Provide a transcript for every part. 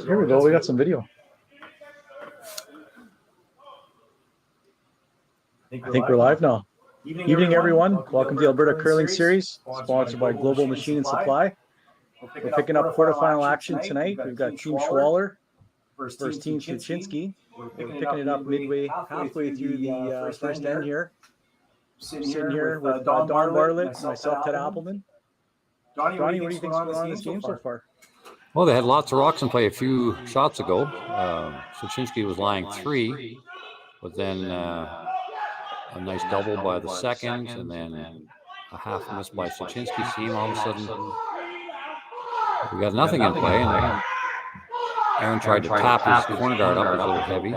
Here we go. We got some video. I think we're live now. Evening, everyone. Welcome to the Alberta Curling Series, sponsored by Global Machine and Supply. We're picking up quarterfinal action tonight. We've got Team Schwaller versus Team Sluchinski. We're picking it up halfway through the first end here. Sitting here with Don Bartlett, myself, Ted Appelman. Donnie, what do you think's going on in this game so far? Well, they had lots of rocks in play a few shots ago. Sluchinski was lying 3, but then a nice double by the second, and then a half miss by Sluchinski's team. All of a sudden, we got nothing in play, and Aaron tried to tap his corner guard up. It was a little heavy.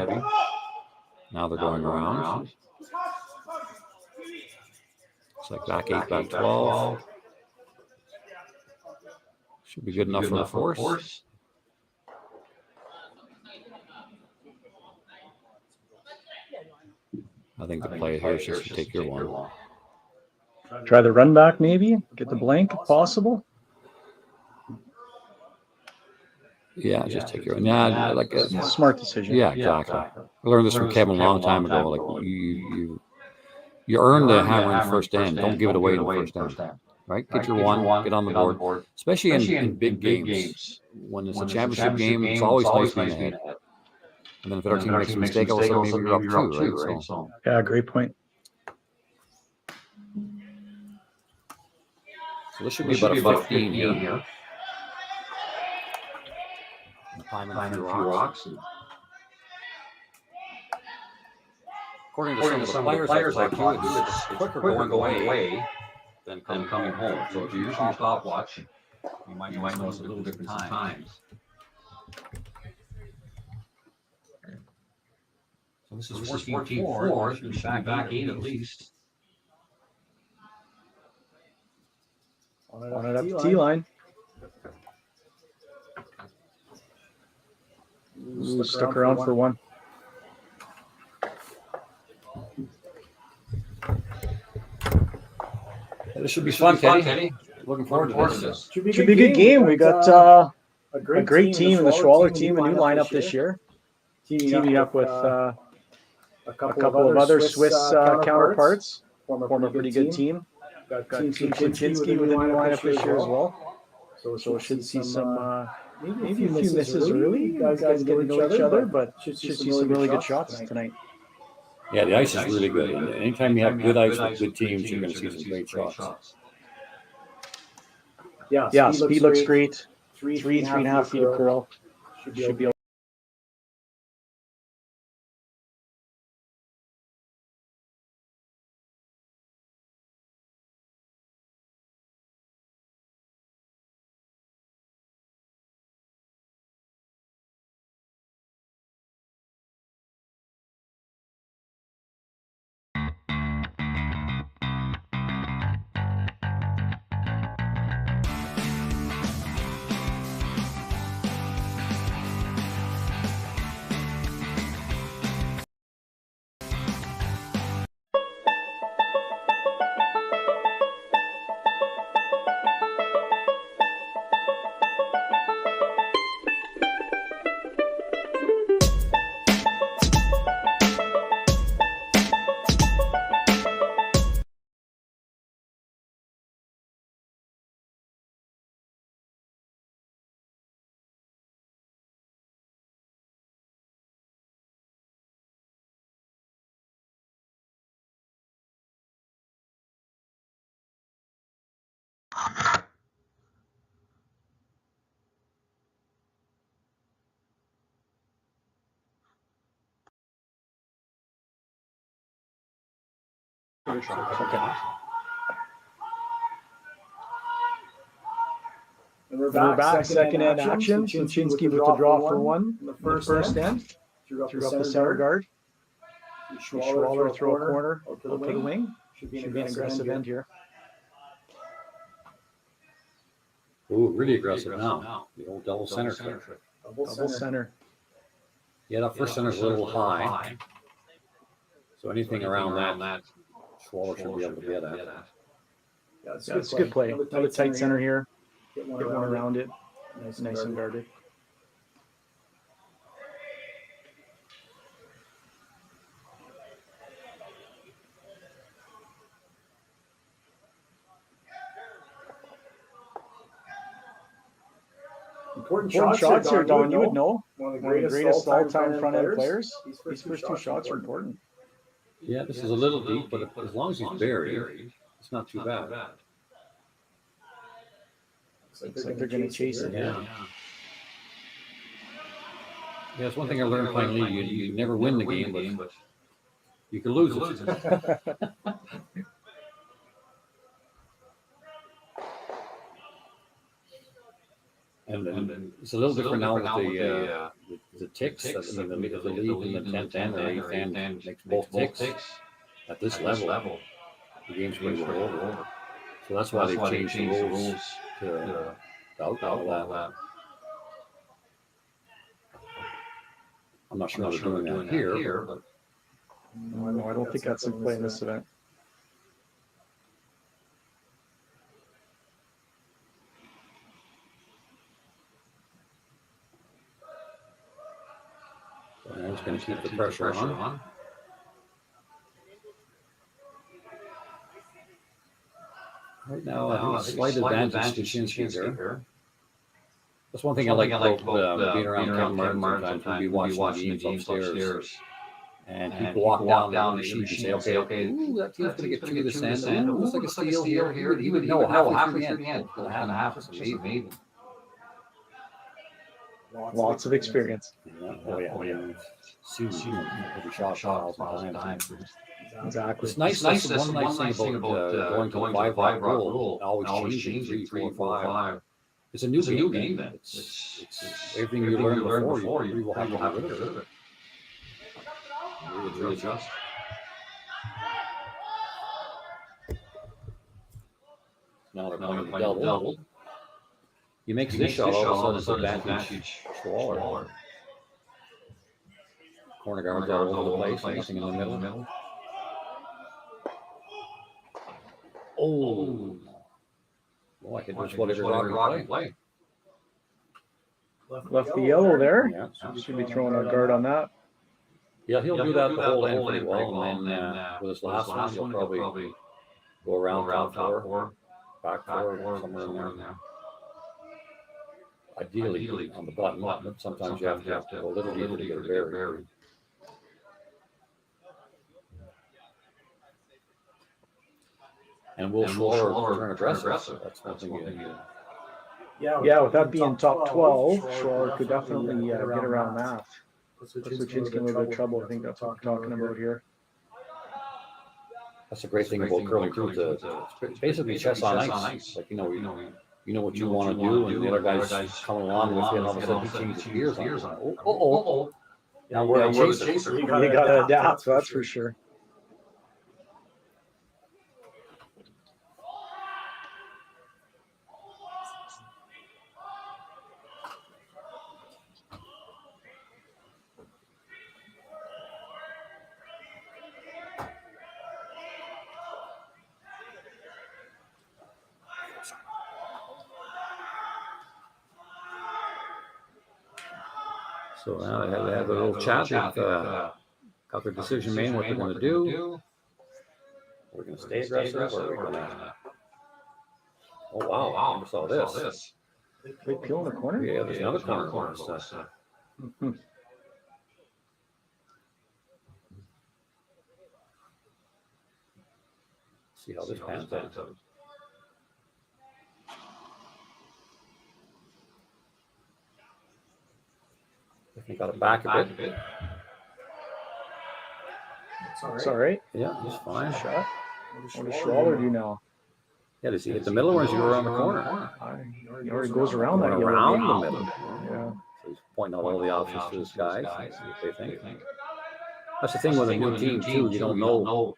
Now they're going around. It's like back 8, back 12. Should be good enough for the force. I think the play here is just to take your one. Try the run back, maybe? Get the blank if possible? Yeah, just take your one. Yeah, like a smart decision. Yeah, exactly. I learned this from Kevin a long time ago. Like you earn the hammer in the first end. Don't give it away in the first end. Right? Get your one, get on the board. Especially in big games. When it's a championship game, it's always nice being ahead. And then if our team makes a mistake, all of a sudden maybe you're up 2, right? So. Yeah, great point. So this should be about a 15 here. Climbing a few rocks. According to some of the players like you, it's quicker going away than coming home. So if you're using your stopwatch, you might notice a little difference in times. So this is 14-4. Should be back 8 at least. On it up the T-line. Stuck around for one. This should be fun, Teddy. Looking forward to this. Should be a good game. We got a great team in the Schwaller team, a new lineup this year. Teaming up with a couple of other Swiss counterparts. Form a pretty good team. Got Team Sluchinski with a new lineup this year as well. So should see some maybe a few misses early. Guys getting to know each other, but should see some really good shots tonight. Yeah, the ice is really good. And anytime you have good ice with good teams, you're going to see some great shots. Yeah, speed looks great. 3.5 feet of curl. Should be able. And we're back. Second end action. Sluchinski with the draw for one in the first end. Threw up the center guard. Schwaller throw a corner out to the wing. Should be an aggressive end here. Ooh, really aggressive now. The old double center trick. Double center. Yeah, that first center's a little high. So anything around that, Schwaller should be able to get at. Yeah, it's a good play. Another tight center here. Get one around it. Nice and guarded. Important shots here, Don. You would know. One of the greatest all-time front-end players. These first two shots are important. Yeah, this is a little deep, but as long as he's buried, it's not too bad. Looks like they're going to chase it. Yeah. Yeah, it's one thing I learned playing league. You never win the game, but you can lose it. And it's a little different now with the ticks. I mean, the league in the 10th and the 8th and makes both ticks at this level. The game's going to go over. So that's why they've changed the rules to outlaw that. I'm not sure they're doing that here, but no, I don't think that's in play in this event. I'm just going to keep the pressure on. Right now, I think slight advantage to Sluchinski here. That's one thing I like about being around Kevin Martin. Sometimes we'll be watching games upstairs, and people walk down the sheet and say, okay, ooh, that team's going to get 2 to this end. Ooh, looks like a steal here. He would know halfway through the end. It's going to happen. It's amazing. Lots of experience. Oh yeah. See every shot all the time. Exactly. It's nice. That's one nice thing about going to the 5-rock rule. Always changing 3, 4, 5. It's a new game. It's everything you learned before. You will have to get rid of it. Really just. Now they're playing the double. He makes this shot, all of a sudden it's advantage Schwaller. Corner guards all over the place, nothing in the middle. Oh, well, I can just whatever rock play. Left the yellow there. Yeah. Should be throwing a guard on that. Yeah, he'll do that the whole end pretty well, and then with his last one, he'll probably go around top four, back four, somewhere in there. Ideally on the button, but sometimes you have to go a little deeper to get it buried. And will Schwaller turn aggressive? That's one thing you Yeah, with that being top 12, Schwaller could definitely get around that. Sluchinski in a little bit of trouble. I think that's what we're talking about here. That's a great thing about curling too. It's basically chess on ice. Like you know what you want to do, and the other guy's coming along with you, and all of a sudden he changes gears on it. Oh. Now we're a chaser. You got to adapt, that's for sure. So now they have a little chat. Got their decision made, what they're going to do. We're going to stay aggressive, or we're going to. Oh wow! I never saw this. Big peel in the corner. Yeah, there's another corner. See how this pans out. Definitely got it back a bit. It's all right. Yeah, he's fine. Shot. What does Schwaller do now? Yeah, does he hit the middle or does he go around the corner? He already goes around that. Around the middle. Yeah. So he's pointing out all the options to his guys. See what they think. That's the thing with a new team too. You don't know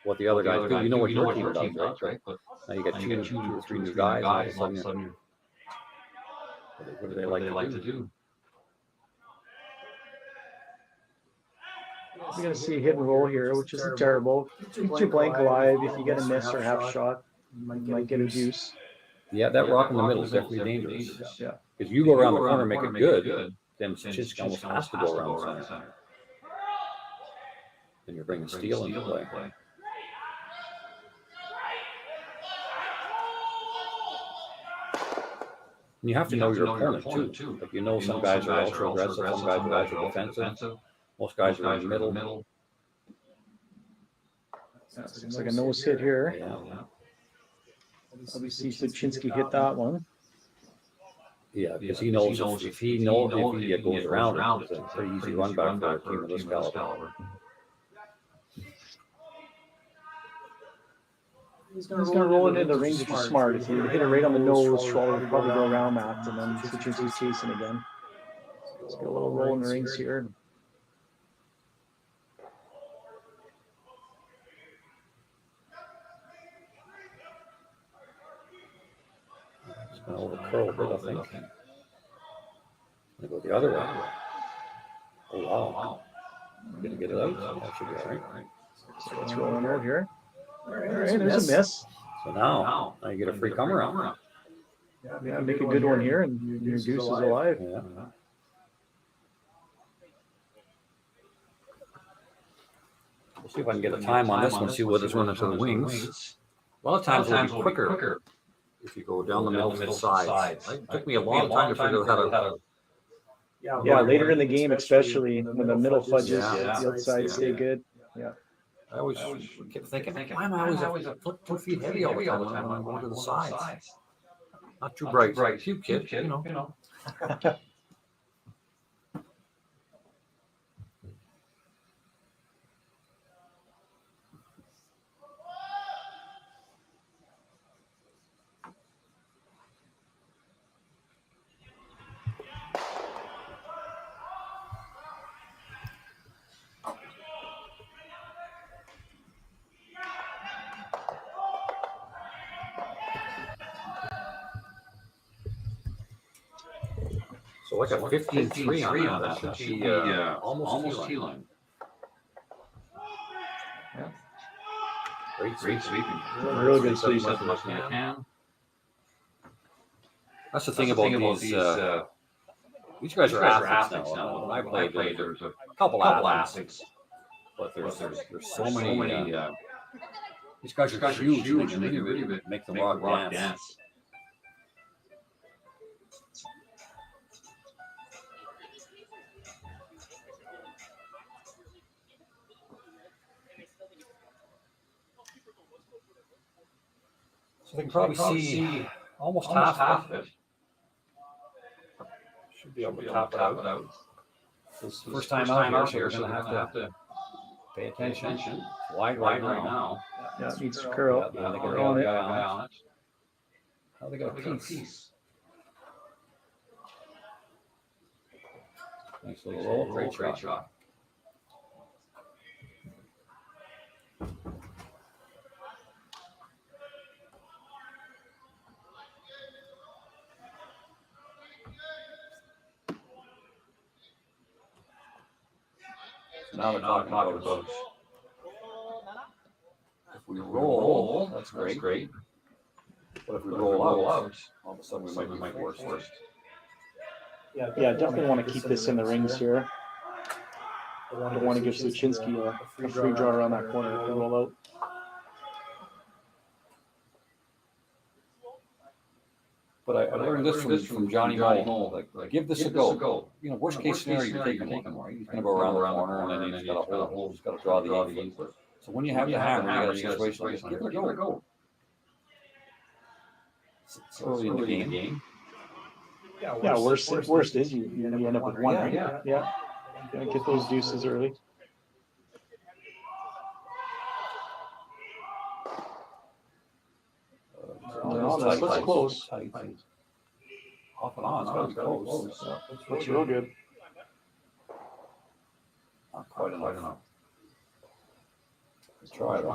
what the other guys do. You know what your team does, right? Now you got two or three new guys. All of a sudden, what do they like to do? You're going to see a hit and roll here, which isn't terrible. Keeps your blank alive. If you get a miss or half shot, you might get a deuce. Yeah, that rock in the middle is definitely dangerous. Yeah. If you go around the corner and make it good, then Sluchinski almost has to go around the center. Then you're bringing steel into play. And you have to know your opponent too. Like you know, some guys are ultra aggressive, some guys are ultra defensive. Most guys are in the middle. Looks like a nose hit here. Yeah. Obviously, Sluchinski hit that one. Yeah, because he knows if he goes around, it's a pretty easy run back for a team of this caliber. He's going to roll it into the range, which is smart. If you hit it right on the nose, Schwaller would probably go around that, and then Sluchinski's chasing again. Let's get a little roll in the rings here. It's going to over-curl a bit, I think. Going to go the other way. Oh, wow. You're going to get it out. That should be all right. So let's roll in over here. All right, there's a miss. So now you get a free come around. Yeah, make a good one here, and your deuce is alive. Yeah. We'll see if I can get a time on this one, see what is running to the wings. A lot of times it'll be quicker if you go down the middle sides. It took me a long time to figure out how to. Yeah, later in the game, especially when the middle fudges, the outside stay good. Yeah. I always kept thinking, why am I always a foot, 2 feet heavy all the time when I'm going to the sides? Not too bright. Cute kid, you know. So like a 15-3 on that. That should be almost T-line. Yeah. Great sweeping. Real good sweep. That's the thing about these guys are athletes now. When I played, there's a couple athletes, but there's so many. These guys are huge. They really make the rock dance. So they can probably see almost half of it. Should be able to tap it out. This first time out here, so we're going to have to pay attention. Wide right now. Yeah, it needs to curl. Yeah, they got a guy on it. How they got a piece. Nice little roll. Great shot. Now they're talking about if we roll, that's great. But if we roll out, all of a sudden we might be worse. Yeah, definitely want to keep this in the rings here. I don't want to give Sluchinski a free draw around that corner to roll out. But I learned this from Johnny Moe. Like, give this a go. You know, worst case scenario, you're taking one. He's going to go around the corner, and then he's got a hole. He's got to draw the input. So when you have the hammer, you got a situation like this. Give it a go. It's early in the game. Yeah, worst is you end up with one, right? Yeah. Get those deuces early. That's close. Off and on, it's got to be close. That's real good. Not quite enough. Try it.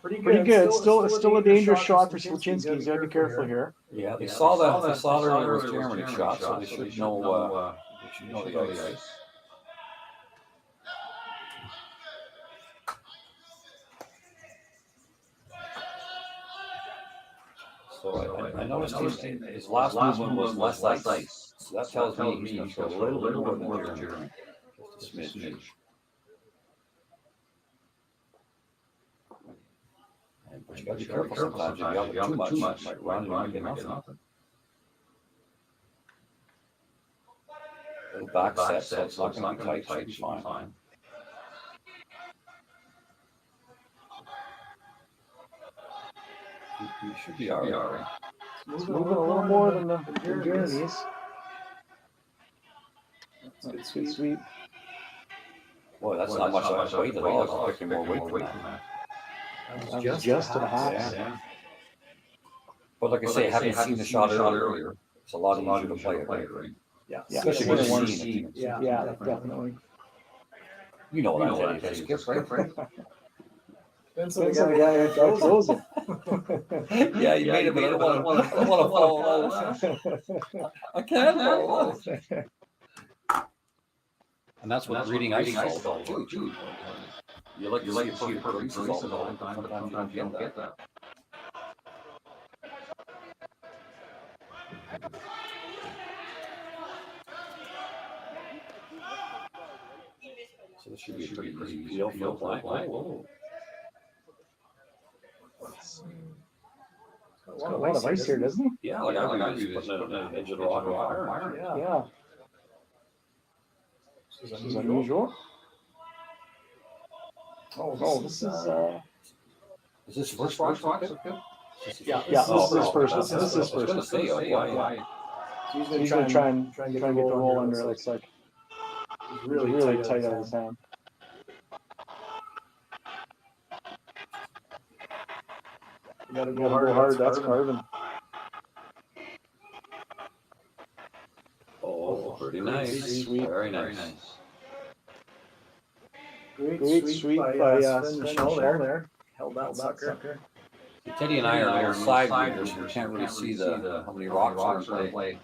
Pretty good. Still a dangerous shot for Sluchinski. He's got to be careful here. Yeah, they saw that there was Germany shot, so they should know the ice. So I noticed his last movement was less ice. So that tells me he's going to throw a little bit more than Jeremy. Just a smidge. But you got to be careful sometimes. If you got too much, you might run and you might get nothing. Little back set, so it's not going to be tight. Should be fine. You should be all right. It's moving a little more than the Jeremy's. That's good sweep. Boy, that's not much weight at all. It's picking more weight than that. That was just at a half. Yeah. But like I say, having seen the shot earlier, it's a lot easier to play it, right? Yeah, Especially when you're seeing it. Yeah, definitely. You know what I'm saying. Skip, right? Depends on the guy who throws it. Yeah, you made it, but I don't want to fall out. I can't fall out. And that's what reading ice is all about, too. You like to see the perfect all the time, sometimes you don't get that. So this should be a pretty deal for black. Whoa. It's got a lot of ice here, doesn't he? Yeah, like I was putting an edge of the rock on. Yeah. This is unusual. Oh, this is Is this first box? Yeah, this is his first. This is first. I was going to say, Yeah. So he's going to try and get the roll under, it looks like. He's really tight out of his hand. You gotta go hard, that's carving. Oh, pretty nice. Sweet. Very nice. Great sweep by Sven Michel there. Held that sucker. Teddy and I are side readers, so we can't really see how many rocks are in play.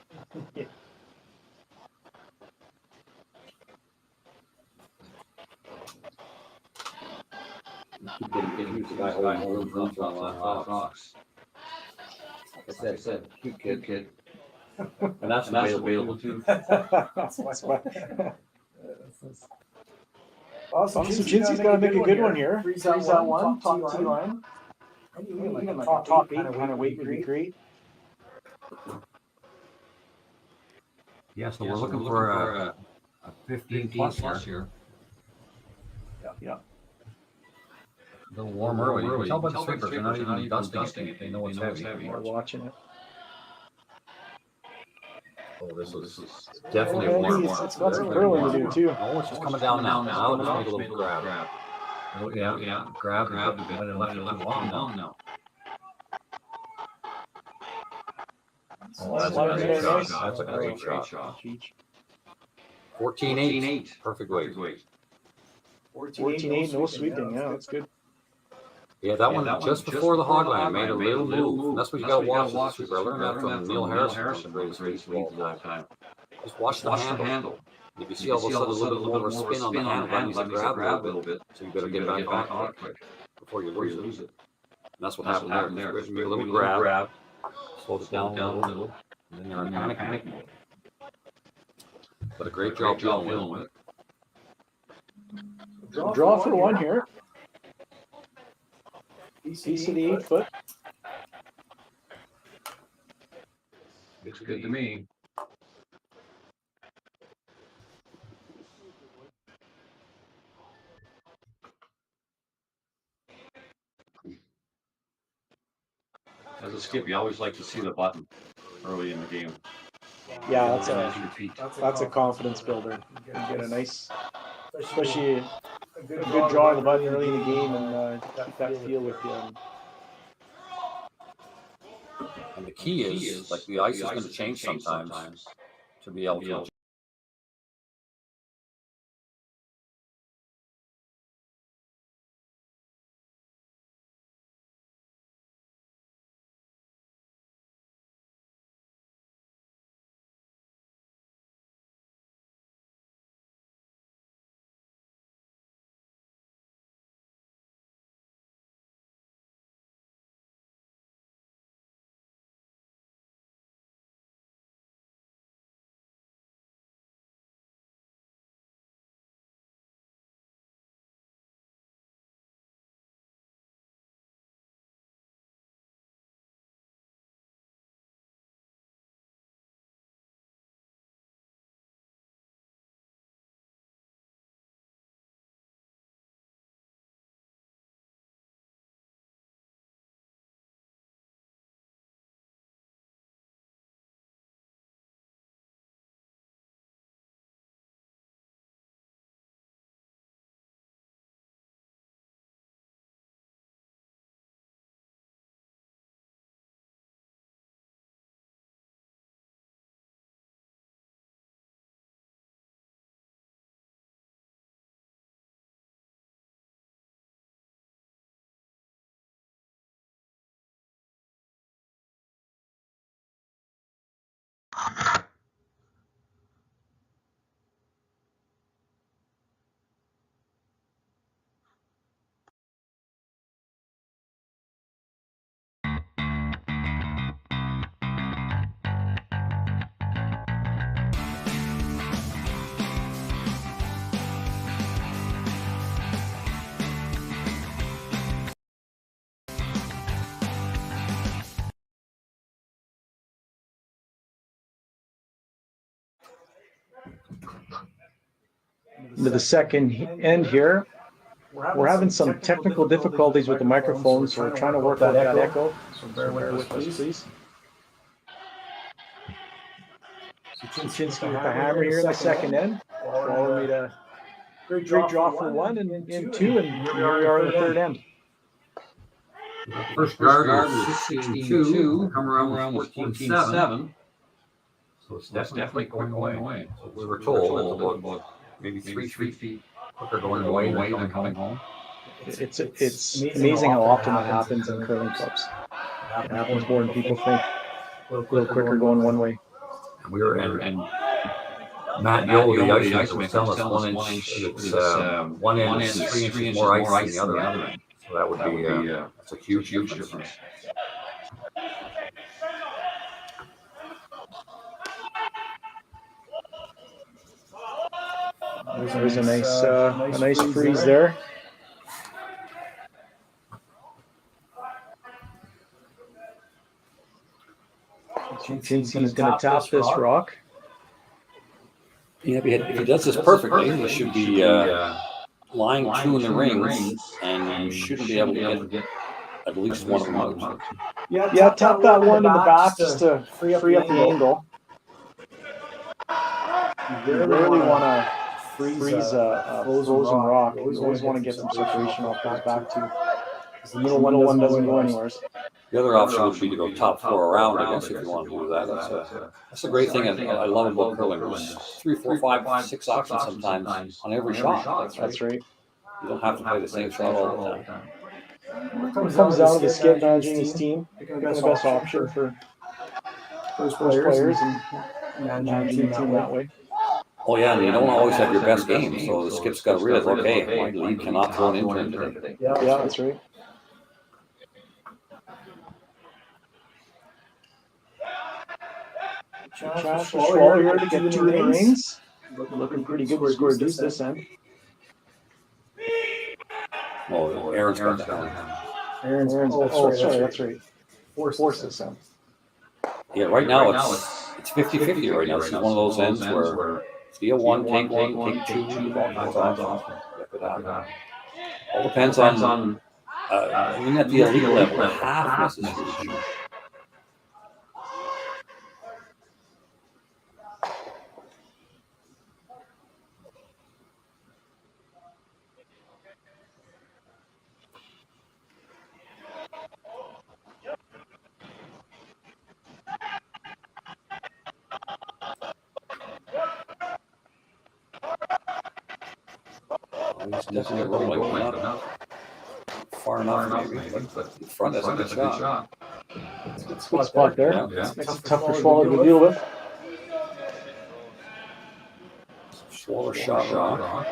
Getting used to the guy holding rooms on rocks. Like I said, cute kid. And that's available too. That's why. Sluchinski's got to make a good one here. Freeze that one, top T line. Even like a top 8 kind of weight would be great. Yeah, so we're looking for a 15 plus here. Yeah. A little warm early. You can tell by the sweepers, they're not even dusting it. They know it's heavy. We're watching it. Oh, this is definitely warm. It's got some curling to do too. Oh, it's just coming down now. Now let's make a little grab. Oh, yeah. Grab a bit. Let it long now. Oh, that's a great shot. That's a great shot. 14-8. Perfect weight. 14-8, no sweeping. Yeah, that's good. Yeah, that one just before the hog line made a little move. And that's what you got to watch. I learned that from Neil Harrison, the greatest race of all time. Just watch the handle. If you see all of a sudden a little bit more spin on the handle, that means to grab a little bit. So you better get back on it quick before you lose it. And that's what happened there. There's a little grab, slow it down a little, and then you're in panic mode. But a great job dealing with it. Draw for one here. Piece of the 8 foot. Looks good to me. As a skip, you always like to see the button early in the game. Yeah, that's a confidence builder. You get a nice, especially a good draw of the button early in the game and keep that feel with you. And the key is, like the ice is going to change sometimes to be able to Into the second end here. We're having some technical difficulties with the microphones, so we're trying to work out that echo. So bear with us, please. Sluchinski with the hammer here in the second end. Schwaller made a great draw for one and two, and here we are in the third end. First guard was 16-2, come around with 14-7. So it's definitely going away. So we were told about maybe 3 feet quicker going away than coming home. It's amazing how often that happens in curling clubs. It happens more than people think. A little quicker going one way. And we were and Matt Yo, the ice maker, was telling us 1 inch. It's 1 end is 3 inches more ice than the other end. So that would be that's a huge difference. There's a nice freeze there. Sluchinski's going to tap this rock. Yeah, if he does this perfectly, he should be lying 2 in the rings, and you shouldn't be able to get at least one of them out. Yeah, tap that one in the back just to free up the angle. You really want to freeze a frozen rock. You always want to get some separation off that back too. The middle one doesn't go anywhere. The other option would be to go top 4 around, I guess, if you want to do that. That's a great thing I love about curling. There's 3, 4, 5, 6 options sometimes on every shot. That's right. You don't have to play the same shot all the time. It comes down to the skip managing his team, picking the best option for those players and managing the team that way. Oh yeah, and you don't always have your best game, so the skip's got to realize, okay, my lead cannot throw an intern today. Yeah, that's right. Chance for Schwaller here to get 2 in the rings. Looking pretty good to score a deuce this end. Oh, Aaron's got that. Aaron's that's right. Force this end. Yeah, right now it's 50-50 right now. This is one of those ends where steal 1, take 2, all depends on even at the elite level, half misses is huge. He's definitely rolling, but not far enough, maybe. But the front, that's a good shot. Good spot there. Yeah. Makes it tough for Schwaller to deal with. Schwaller shot rock.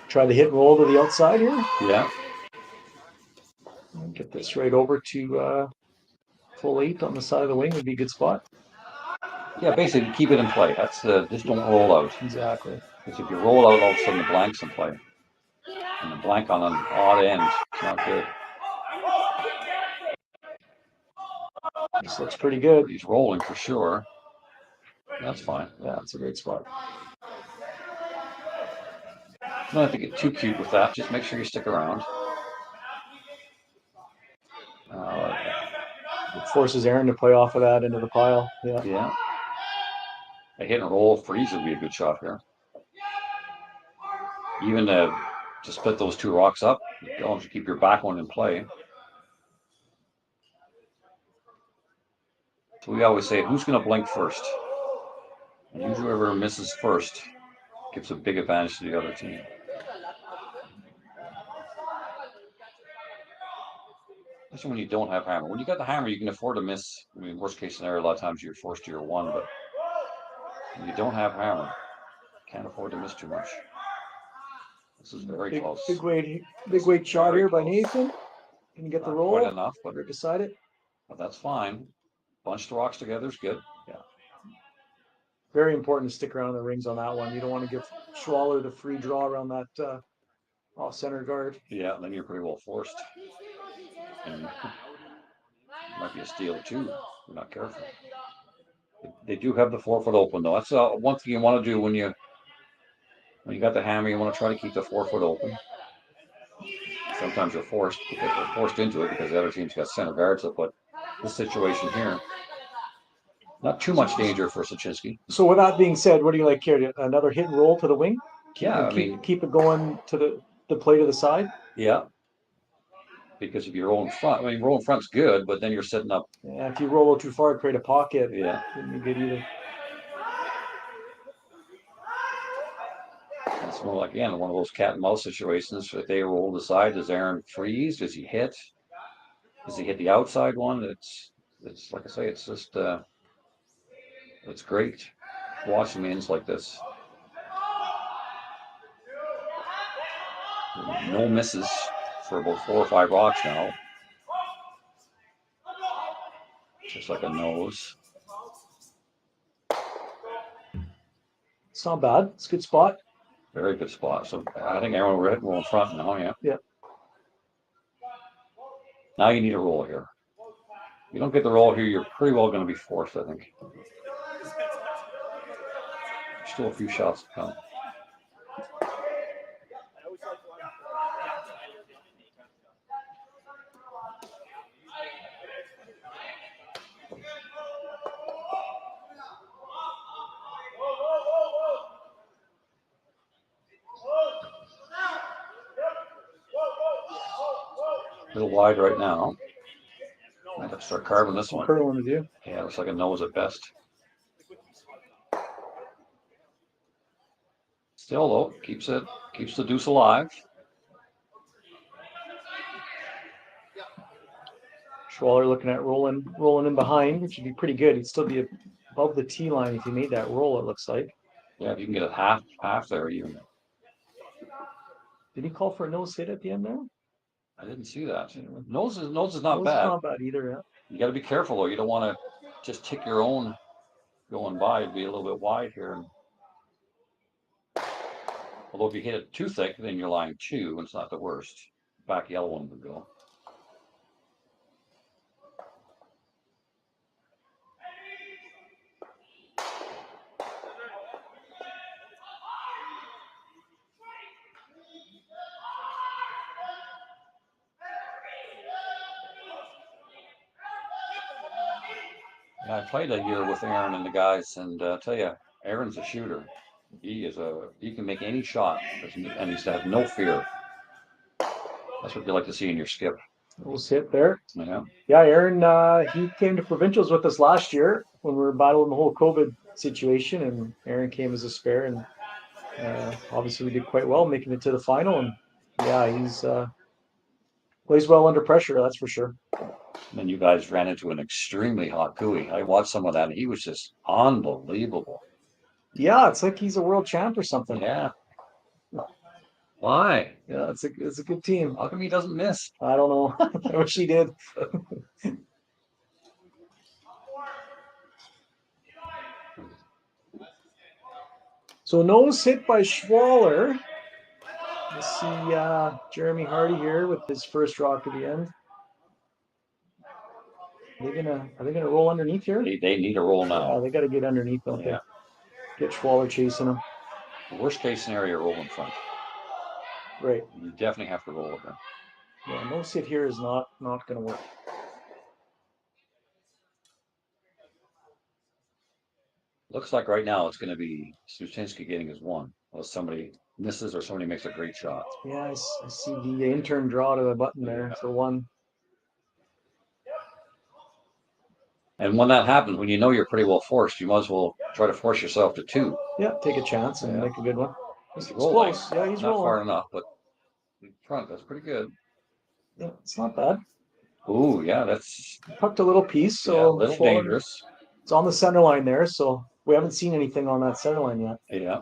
Try to hit and roll to the outside here. Yeah. Get this right over to full 8 on the side of the wing would be a good spot. Yeah, basically keep it in play. That's just don't roll out. Exactly. Because if you roll out, all of a sudden the blank's in play. And the blank on an odd end is not good. This looks pretty good. He's rolling for sure. That's fine. Yeah, it's a great spot. You don't have to get too cute with that. Just make sure you stick around. It forces Aaron to play off of that into the pile. Yeah. A hit and roll freeze would be a good shot here. Even to split those 2 rocks up, you don't have to keep your back one in play. So we always say, who's going to blink first? And usually whoever misses first gives a big advantage to the other team. Especially when you don't have hammer. When you got the hammer, you can afford to miss. I mean, worst case scenario, a lot of times you're forced to your 1, but when you don't have hammer, you can't afford to miss too much. This is very close. Big weight shot here by Nathan. Can you get the roll? Quite enough, but right beside it. But that's fine. Bunch the rocks together is good. Yeah. Very important to stick around the rings on that one. You don't want to give Schwaller the free draw around that off center guard. Yeah, then you're pretty well forced. And might be a steal too. If you're not careful. They do have the 4 foot open though. That's one thing you want to do when you got the hammer. You want to try to keep the 4 foot open. Sometimes you're forced into it because the other team's got center guards up. But this situation here, not too much danger for Sluchinski. So with that being said, what do you like here? Another hit and roll to the wing? Keep it going to the play to the side? Yeah. Because if you roll in front, roll in front's good, but then you're setting up. Yeah, if you roll too far, create a pocket. Yeah. Wouldn't be good either. It's more like, again, one of those cat and mouse situations. If they roll to the side, does Aaron freeze? Does he hit? Does he hit the outside one? It's like I say, it's just, it's great watching games like this. No misses for about 4 or 5 rocks now. Just like a nose. It's not bad. It's a good spot. Very good spot. So I think Aaron will hit roll in front now, yeah. Yeah. Now you need a roll here. If you don't get the roll here, you're pretty well going to be forced, I think. Still a few shots to come. A little wide right now. Might have to start carving this one. Curling to do. Yeah, looks like a nose at best. Still though, keeps the deuce alive. Schwaller looking at rolling in behind, which would be pretty good. He'd still be above the tee line if he made that roll, it looks like. Yeah, if you can get it half there even. Did he call for a nose hit at the end there? I didn't see that. Nose is not bad. Nose is not bad either, yeah. You got to be careful though. You don't want to just tick your own going by. It'd be a little bit wide here. Although if you hit it too thick, then you're lying 2, and it's not the worst. Back yellow one would go. Yeah, I played a year with Aaron and the guys, and I tell you, Aaron's a shooter. He can make any shot, and he's to have no fear. That's what you like to see in your skip. Little hit there. Yeah. Yeah, Aaron, he came to provincials with us last year when we were battling the whole COVID situation, and Aaron came as a spare, and obviously we did quite well making it to the final. And yeah, he's plays well under pressure, that's for sure. And then you guys ran into an extremely hot Cooey. I watched some of that, and he was just unbelievable. Yeah, it's like he's a world champ or something. Yeah. Why? Yeah, it's a good team. How come he doesn't miss? I don't know. I wish he did. So nose hit by Schwaller. Let's see Jeremy Hardy here with his first rock at the end. Are they gonna roll underneath here? They need a roll now. They got to get underneath, don't they? Get Schwaller chasing them. Worst case scenario, roll in front. Right. You definitely have to roll it then. Yeah, no sit here is not going to work. Looks like right now it's going to be Sluchinski getting his 1. Unless somebody misses or somebody makes a great shot. Yeah, I see the intern draw to the button there for 1. And when that happens, when you know you're pretty well forced, you might as well try to force yourself to 2. Yeah, take a chance and make a good one. He's close. Yeah, he's not rolling. far enough, but in front, that's pretty good. Yeah, it's not bad. Ooh, yeah, that's Tucked a little piece, so a little dangerous. It's on the center line there, so we haven't seen anything on that center line yet. Yeah.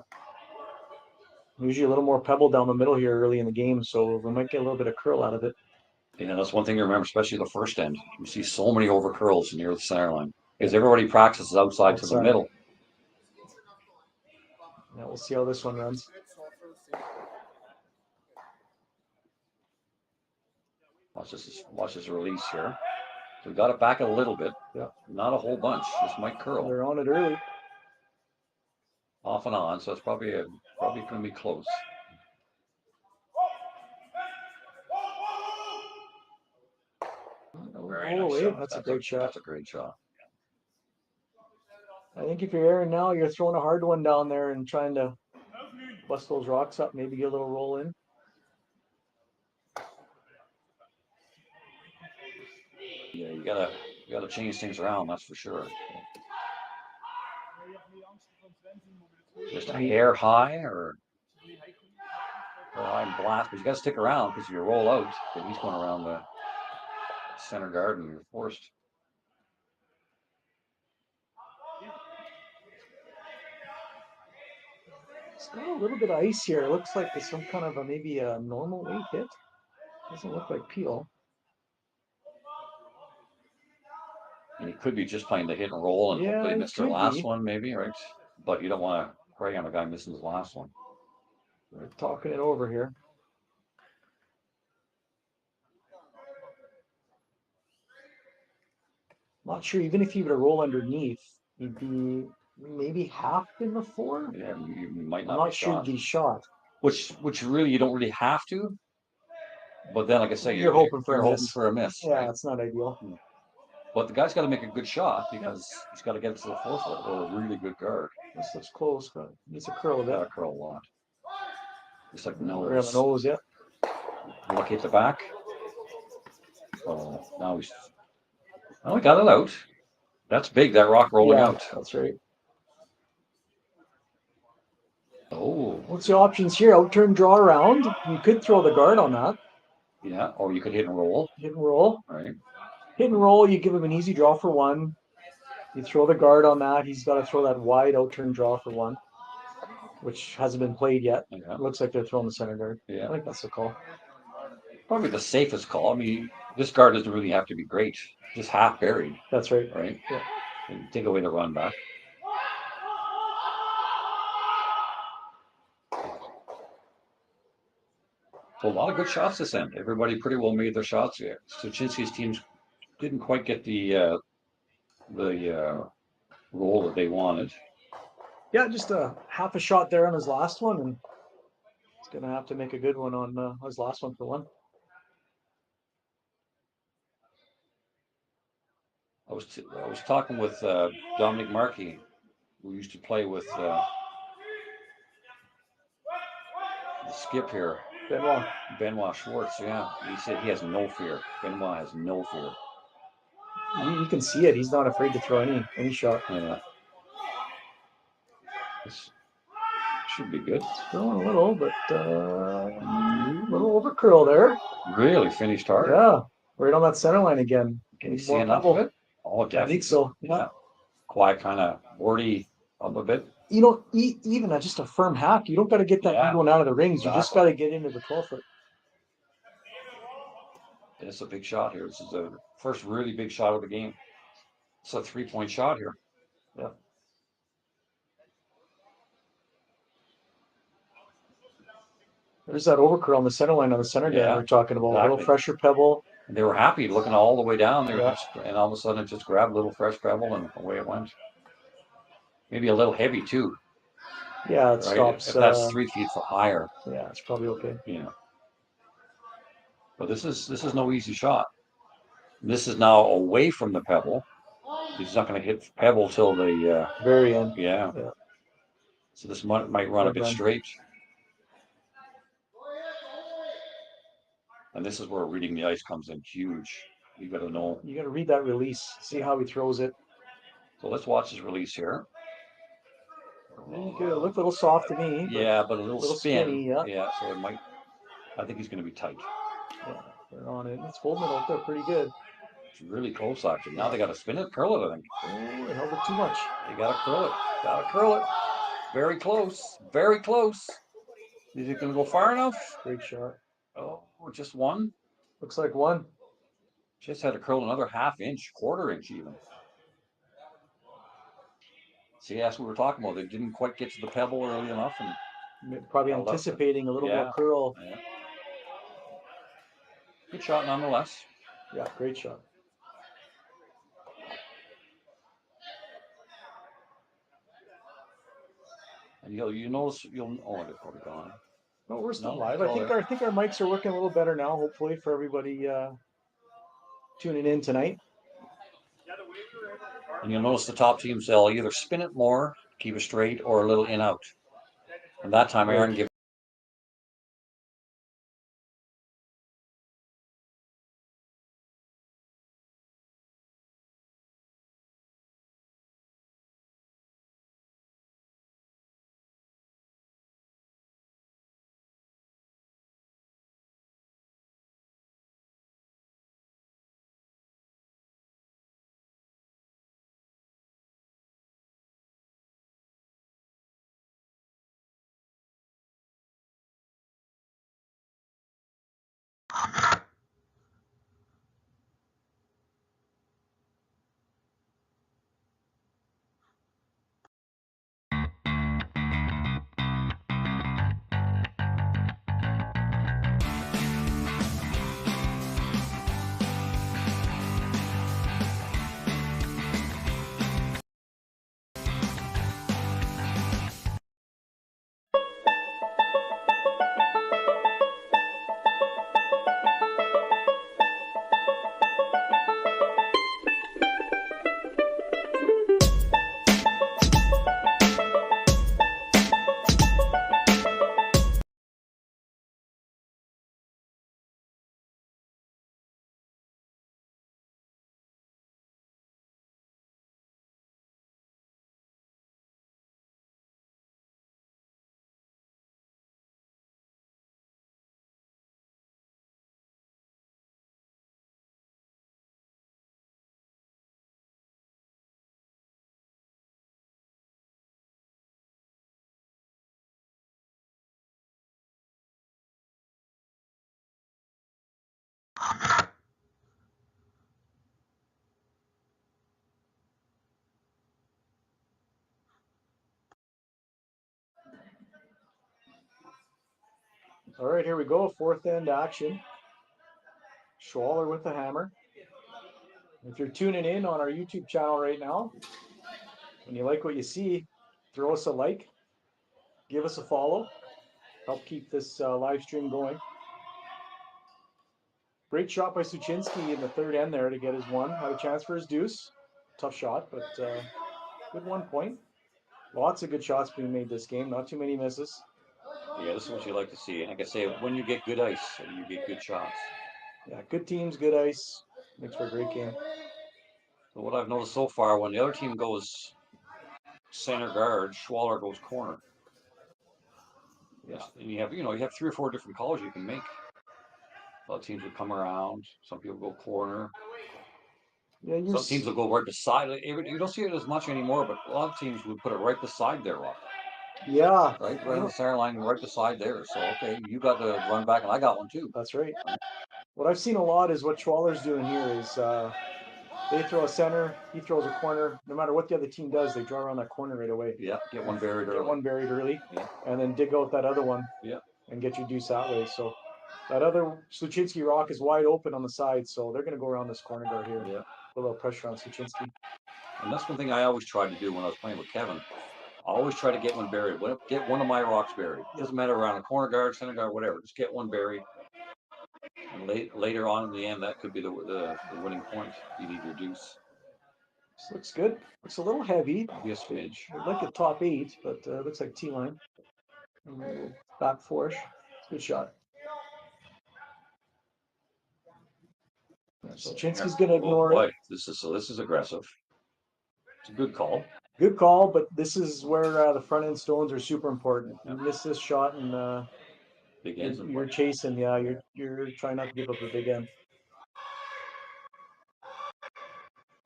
Usually a little more pebble down the middle here early in the game, so we might get a little bit of curl out of it. Yeah, that's one thing to remember, especially the first end. You see so many over curls near the center line because everybody practices outside to the middle. Now we'll see how this one runs. Watch this release here. So we got it back a little bit. Yeah. Not a whole bunch. This might curl. They're on it early. Off and on, so it's probably going to be close. Very nice shot. That's a great shot. That's a great shot. I think if you're Aaron now, you're throwing a hard one down there and trying to bust those rocks up, maybe get a little roll in. Yeah, you gotta change things around, that's for sure. Just a hair high or high and blast, but you gotta stick around because if you roll out, then he's going around the center guard and you're forced. It's got a little bit of ice here. It looks like there's some kind of maybe a normal weight hit. Doesn't look like peel. And he could be just playing the hit and roll and hopefully missed their last one, maybe, right? But you don't want to prey on a guy missing his last one. We're talking it over here. Not sure, even if he were to roll underneath, he'd be maybe half in the 4. Yeah, you might not. I'm not sure he'd be shot. Which really you don't really have to. But then, like I say, you're hoping for a miss. Yeah, right? It's not ideal. But the guy's got to make a good shot because he's got to get it to the 4 foot or a really good guard. This looks close, but needs a curl a bit. Got to curl a lot. Just like nose. We have a nose, yeah. Lucky at the back. Oh, now we got it out. That's big, that rock rolling out. That's right. Oh. What's the options here? Outturn, draw around. You could throw the guard on that. Yeah, or you could hit and roll. Hit and roll. Right. Hit and roll, you give him an easy draw for 1. You throw the guard on that. He's got to throw that wide outturn draw for 1, which hasn't been played yet. Yeah. It looks like they're throwing the center guard. Yeah. I think that's the call. Probably the safest call. I mean, this guard doesn't really have to be great. Just half buried. That's right. Right? Yeah. And take away the run back. So a lot of good shots this end. Everybody pretty well made their shots here. Sluchinski's teams didn't quite get the roll that they wanted. Yeah, just a half a shot there on his last one, and he's going to have to make a good one on his last one for 1. I was talking with Dominic Markey, who used to play with the skip here. Benoit Schwartz, yeah. He said he has no fear. Benoit has no fear. You can see it. He's not afraid to throw any shot. Yeah. This should be good. Throwing a little, but a little over curl there. Really finished hard. Yeah, right on that center line again. Can you see enough of it? Oh, definitely. I think so. Yeah. Quiet, kind of wordy up a bit. You know, even just a firm hack, you don't got to get that going out of the rings. You just got to get into the 12 foot. It's a big shot here. This is the first really big shot of the game. It's a 3-point shot here. Yeah. There's that overcurl on the center line on the center guy we're talking about. Exactly. A little fresher pebble. And they were happy looking all the way down there, and all of a sudden it just grabbed a little fresh pebble and away it went. Maybe a little heavy too. Yeah, it stops. If that's 3 feet for higher. Yeah, it's probably okay. Yeah. But this is no easy shot. This is now away from the pebble. He's not going to hit pebble till the very end. Yeah. So this might run a bit straight. And this is where reading the ice comes in huge. You got to know. You got to read that release. See how he throws it. So let's watch his release here. It looked a little soft to me. Yeah, but a little spin. Skinny, yeah, so it might. I think he's going to be tight. Yeah, they're on it. It's holding it out there pretty good. It's really close, actually. Now they got to spin it, curl it, I think. Oh, they held it too much. They got to curl it. Got to curl it. Very close. Very close. Is it going to go far enough? Great shot. Oh, just 1? Looks like 1. Just had to curl another ½ inch, 1/4 inch even. See, that's what we're talking about. They didn't quite get to the pebble early enough, and probably anticipating a little more curl. Yeah. Good shot nonetheless. Yeah, great shot. And you notice oh, they're probably gone. No, we're still live. I think our mics are working a little better now. Hopefully for everybody tuning in tonight. And you'll notice the top teams, they'll either spin it more, keep it straight, or a little in out. And that time, Aaron gives. All right, here we go. Fourth end action. Schwaller with the hammer. If you're tuning in on our YouTube channel right now, and you like what you see, throw us a like, give us a follow, help keep this live stream going. Great shot by Sluchinski in the third end there to get his one. Had a chance for his deuce. Tough shot, but good 1 point. Lots of good shots being made this game. Not too many misses. Yeah, this is what you like to see. Like I say, when you get good ice, you get good shots. Yeah, good teams, good ice. Makes for a great game. So what I've noticed so far, when the other team goes center guard, Schwaller goes corner. Yeah, and you have 3 or 4 different calls you can make. A lot of teams will come around. Some people go corner. Yeah, some teams will go right beside. You don't see it as much anymore, but a lot of teams would put it right beside their rock. Yeah. Right on the center line, right beside there. So, okay, you got to run back, and I got one too. That's right. What I've seen a lot is what Schwaller's doing here is they throw a center, he throws a corner. No matter what the other team does, they draw around that corner right away. Yeah, get one buried early. Yeah. And then dig out that other one. Yeah. And get your deuce that way. So that other Sluchinski rock is wide open on the side, so they're going to go around this corner guard here. Yeah. Put a little pressure on Sluchinski. And that's one thing I always tried to do when I was playing with Kevin. I always try to get one buried. Get one of my rocks buried. Doesn't matter around a corner guard, center guard, whatever. Just get one buried. And later on in the end, that could be the winning point. You need your deuce. This looks good. Looks a little heavy. Be a smidge. I'd like a top 8, but looks like T-line. Back fourish. Good shot. Sluchinski's going to ignore it. This is aggressive. It's a good call. Good call, but this is where the front end stones are super important. You miss this shot and big ends you're chasing. Yeah, you're trying not to give up a big end.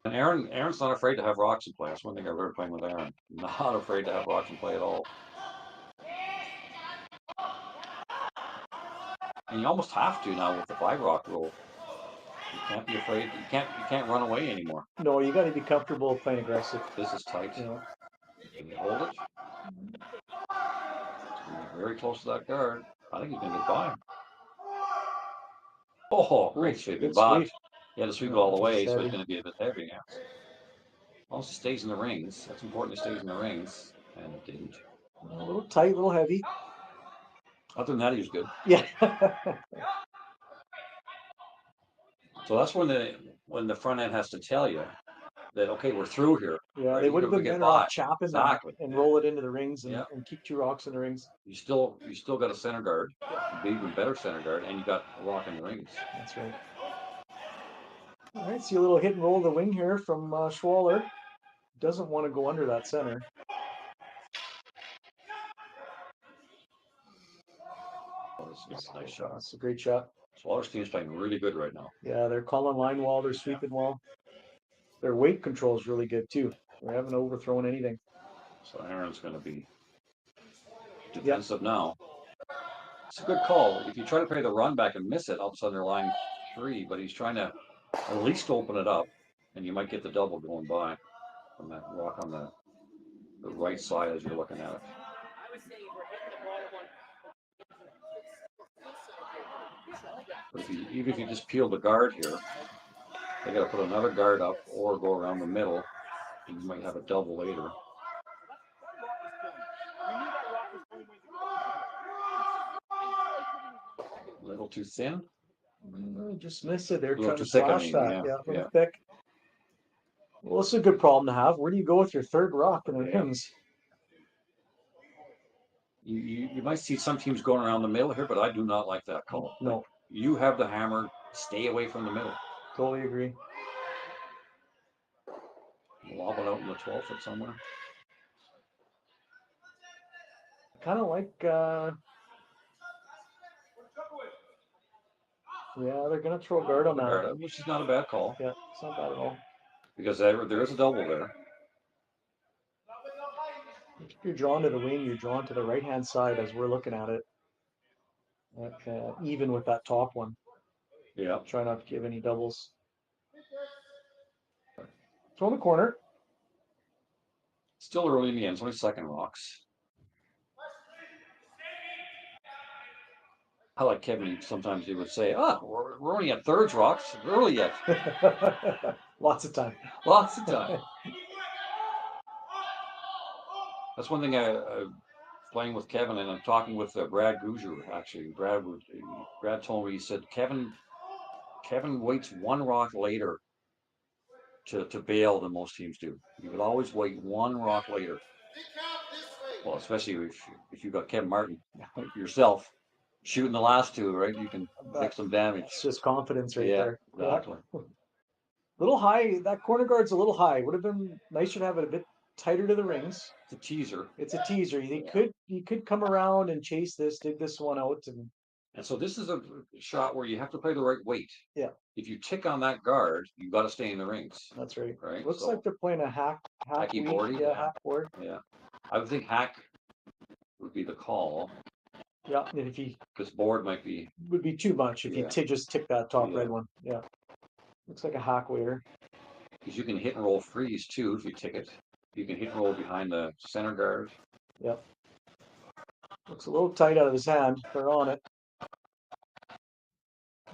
And Aaron's not afraid to have rocks in play. That's one thing I've learned playing with Aaron. Not afraid to have rocks in play at all. And you almost have to now with the 5 rock rule. You can't be afraid. You can't run away anymore. No, you got to be comfortable playing aggressive. This is tight. You know, Can he hold it? Very close to that guard. I think he's going to get by. Oh, great sweep. Good But sweep. he had to sweep it all the way, so Heavy. it's going to be a bit heavy. Yeah. Also stays in the rings. That's important. It stays in the rings, and it didn't. A little tight, a little heavy. Other than that, he was good. Yeah. So that's when the front end has to tell you that, okay, we're through here. Yeah, right? they You would have gotta been get better off by. chopping Exactly. that and roll it into the rings and, Yeah. and keep 2 rocks in the rings. You still got a center guard, be even better center guard, and you got a rock in the rings. That's right. All right, see a little hit and roll of the wing here from Schwaller. Doesn't want to go under that center. Oh, this is a nice shot. That's a great shot. Schwaller's team's playing really good right now. Yeah, they're calling line well, they're sweeping well. Their weight control is really good too. They haven't overthrown anything. So Aaron's going to be defensive now. It's a good call. If you try to play the run back and miss it, all of a sudden they're line 3, but he's trying to at least open it up, and you might get the double going by from that rock on the right side as you're looking at it. But even if you just peel the guard here, they got to put another guard up or go around the middle, and you might have a double later. A little too thin. Just missed it. They're A little trying to too thick, I slash mean, that. yeah, A little thick. Well, it's a good problem to have. Where do you go with your third rock in the rings? You might see some teams going around the middle here, but I do not like that call. No. Like, you have the hammer. Stay away from the middle. Totally agree. Lob it out in the 12-foot somewhere. Kind of like, yeah, they're going to throw a guard on that. Which is not a bad call. Yeah, it's not bad at all. Because there is a double there. If you're drawn to the wing, you're drawn to the right-hand side as we're looking at it. Even with that top one. Yeah. Try not to give any doubles. Throw in the corner. Still early in the end. It's only second rocks. I like Kevin. Sometimes he would say, we're only at thirds rocks. Early yet. Lots of time. Lots of time. That's one thing I playing with Kevin, and I'm talking with Brad Gujar, actually. Brad told me, he said, Kevin waits 1 rock later to bail than most teams do. You would always wait 1 rock later. Well, especially if you got Kevin Martin yourself shooting the last 2, right? You can take some damage. It's just confidence right there. Exactly. Little high. That corner guard's a little high. Would have been nicer to have it a bit tighter to the rings. It's a teaser. It's a teaser. You could come around and chase this, dig this one out, and so this is a shot where you have to play the right weight. Yeah. If you tick on that guard, you got to stay in the rings. That's right. Right. Looks like they're playing a hacky board. Yeah, hack board. Yeah. I would think hack would be the call. Yeah, and if you this board would be too much if you just tick that top red one. Yeah. Looks like a hack waiter. Because you can hit and roll freeze too if you tick it. You can hit and roll behind the center guard. Yep. Looks a little tight out of his hand. They're on it.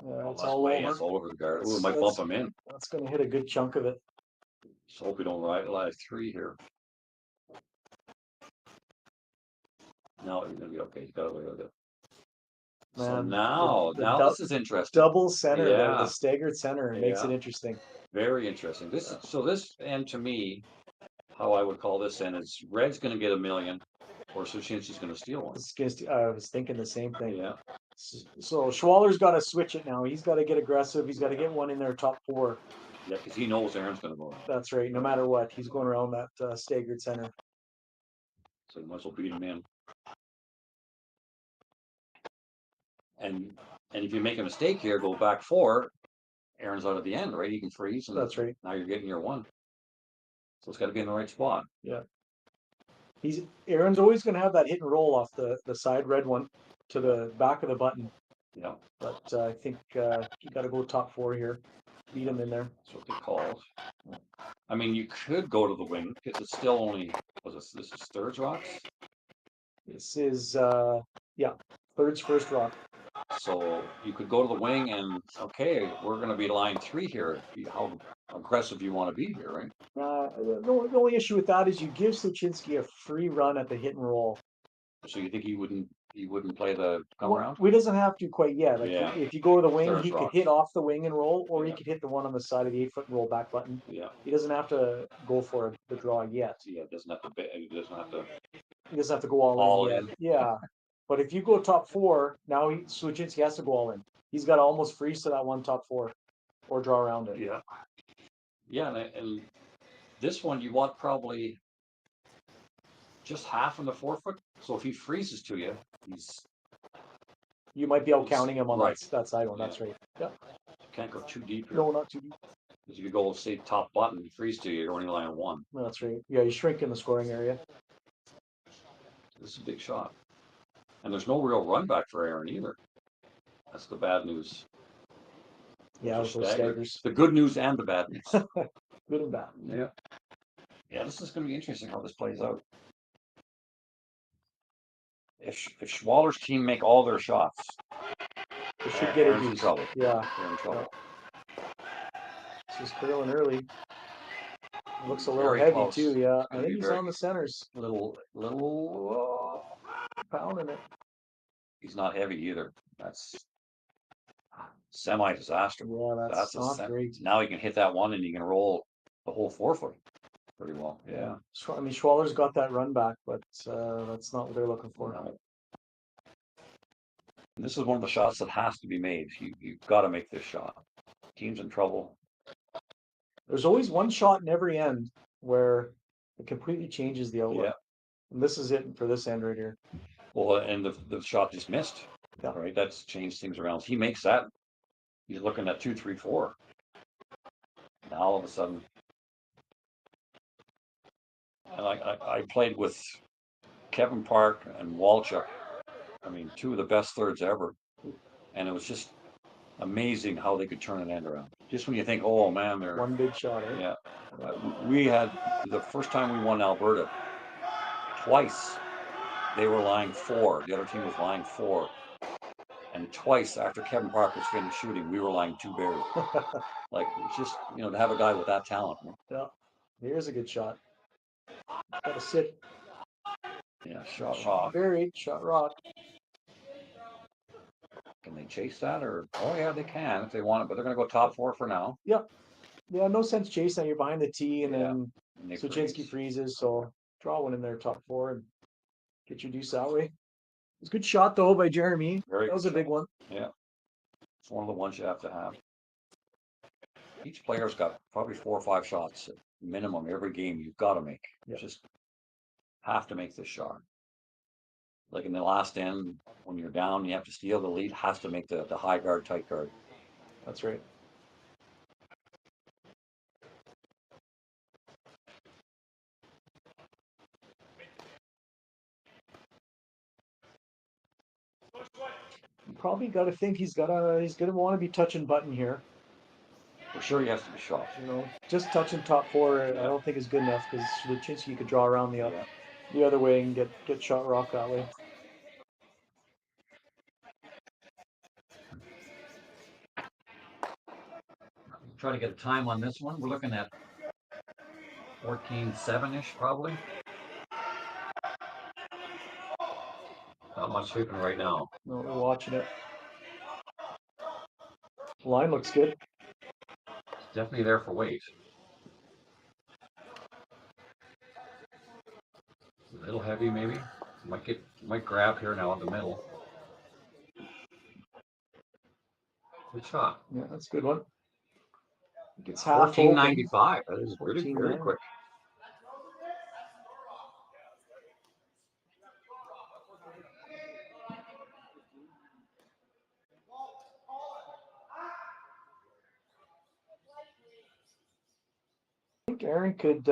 It's all over. It's all over the guard. Ooh, it might bump him in. That's going to hit a good chunk of it. Just hope we don't live 3 here. No, you're going to be okay. You got away with it. So now this is interesting. Double center, the staggered center makes it interesting. Very interesting. This end to me, how I would call this end is red's going to get $1 million, or Sluchinski's going to steal one. I was thinking the same thing. Yeah. So Schwaller's got to switch it now. He's got to get aggressive. He's got to get one in their top 4. Yeah, because he knows Aaron's going to go. That's right. No matter what, he's going around that staggered center. So you might as well beat him in. And if you make a mistake here, go back 4, Aaron's out at the end, right? He can freeze. And that's right. Now you're getting your 1. So it's got to be in the right spot. Yeah. Aaron's always going to have that hit and roll off the side red one to the back of the button. Yeah. But I think you got to go top 4 here. beat him in there. That's what they call it. I mean, you could go to the wing because it's still only, this is thirds rocks? This is, yeah, thirds first rock. So you could go to the wing and, okay, we're going to be line 3 here. How aggressive you want to be here, right? The only issue with that is you give Sluchinski a free run at the hit and roll. So you think he wouldn't play the come around? We doesn't have to quite yet. Like Yeah. if you go to the wing, Third he could rocks. hit off the wing and roll, or he Yeah. could hit the one on the side of the 8-foot and roll back button. Yeah. He doesn't have to go for the draw yet. Yeah, it doesn't have to. He doesn't have to. He doesn't have to go all in yet. Yeah. But if you go top 4, now Sluchinski has to go all in. He's got to almost freeze to that one top 4 or draw around it. Yeah. Yeah, and this one you want probably just half in the 4-foot. So if he freezes to you, you might be out counting him on right. that side one. That's right. Yeah. You can't go too deep here. No, not too deep. Because if you go, say, top button, you freeze to you, you're only line on 1. That's right. Yeah, you shrink in the scoring area. This is a big shot. And there's no real run back for Aaron either. That's the bad news. Yeah, those staggers. The good news and the bad news. Good and bad. Yeah. Yeah, this is going to be interesting how this plays out. If Schwaller's team make all their shots, they should get Aaron's in trouble. Yeah. They're in trouble. This is curling early. Looks a little heavy close. Too, yeah. I think he's on the centers. Little pounding it. He's not heavy either. That's semi-disaster. Yeah, that's not great. Now he can hit that one and he can roll the whole 4-foot pretty well. Yeah. I mean, Schwaller's got that run back, but that's not what they're looking for. No. This is one of the shots that has to be made. You've got to make this shot. Team's in trouble. There's always one shot in every end where it completely changes the outlook. Yeah. And this is it for this end right here. Well, and the shot just missed. Yeah. Right. That's changed things around. He makes that. He's looking at 2, 3, 4. Now all of a sudden, and I played with Kevin Park and Walchuk. I mean, 2 of the best thirds ever, and it was just amazing how they could turn an end around. Just when you think, oh man, they're one big shot. Eh? Yeah, we had the first time we won Alberta. Twice they were lying 4. The other team was lying 4. And twice after Kevin Park was finished shooting, we were lying 2 barely. Like, it's just, to have a guy with that talent. Yeah, here's a good shot. Got to sit. Yeah, shot rock. Buried, shot rock. Can they chase that? Or, oh yeah, they can if they want it, but they're going to go top 4 for now. Yeah. Yeah, no sense chasing. You're behind the tee, and then Sluchinski freezes, so draw one in there, top 4, and get your deuce that way. It's a good shot, though, by Jeremy. That was a big one. Yeah. It's one of the ones you have to have. Each player's got probably 4 or 5 shots at minimum every game you've got to make. You just have to make this shot. Like in the last end, when you're down, you have to steal. The lead has to make the high guard, tight guard. That's right. Probably got to think he's gonna want to be touching button here. For sure, he has to be shot. Just touching top 4, I don't think is good enough because Sluchinski could draw around the other way and get shot rock that way. Try to get a time on this one. We're looking at 14-7-ish probably. Not much sweeping right now. No, we're watching it. Line looks good. It's definitely there for weight. A little heavy maybe. Might grab here now in the middle. Good shot. Yeah, that's a good one. It's half 14.95. That is really very quick. I think Aaron could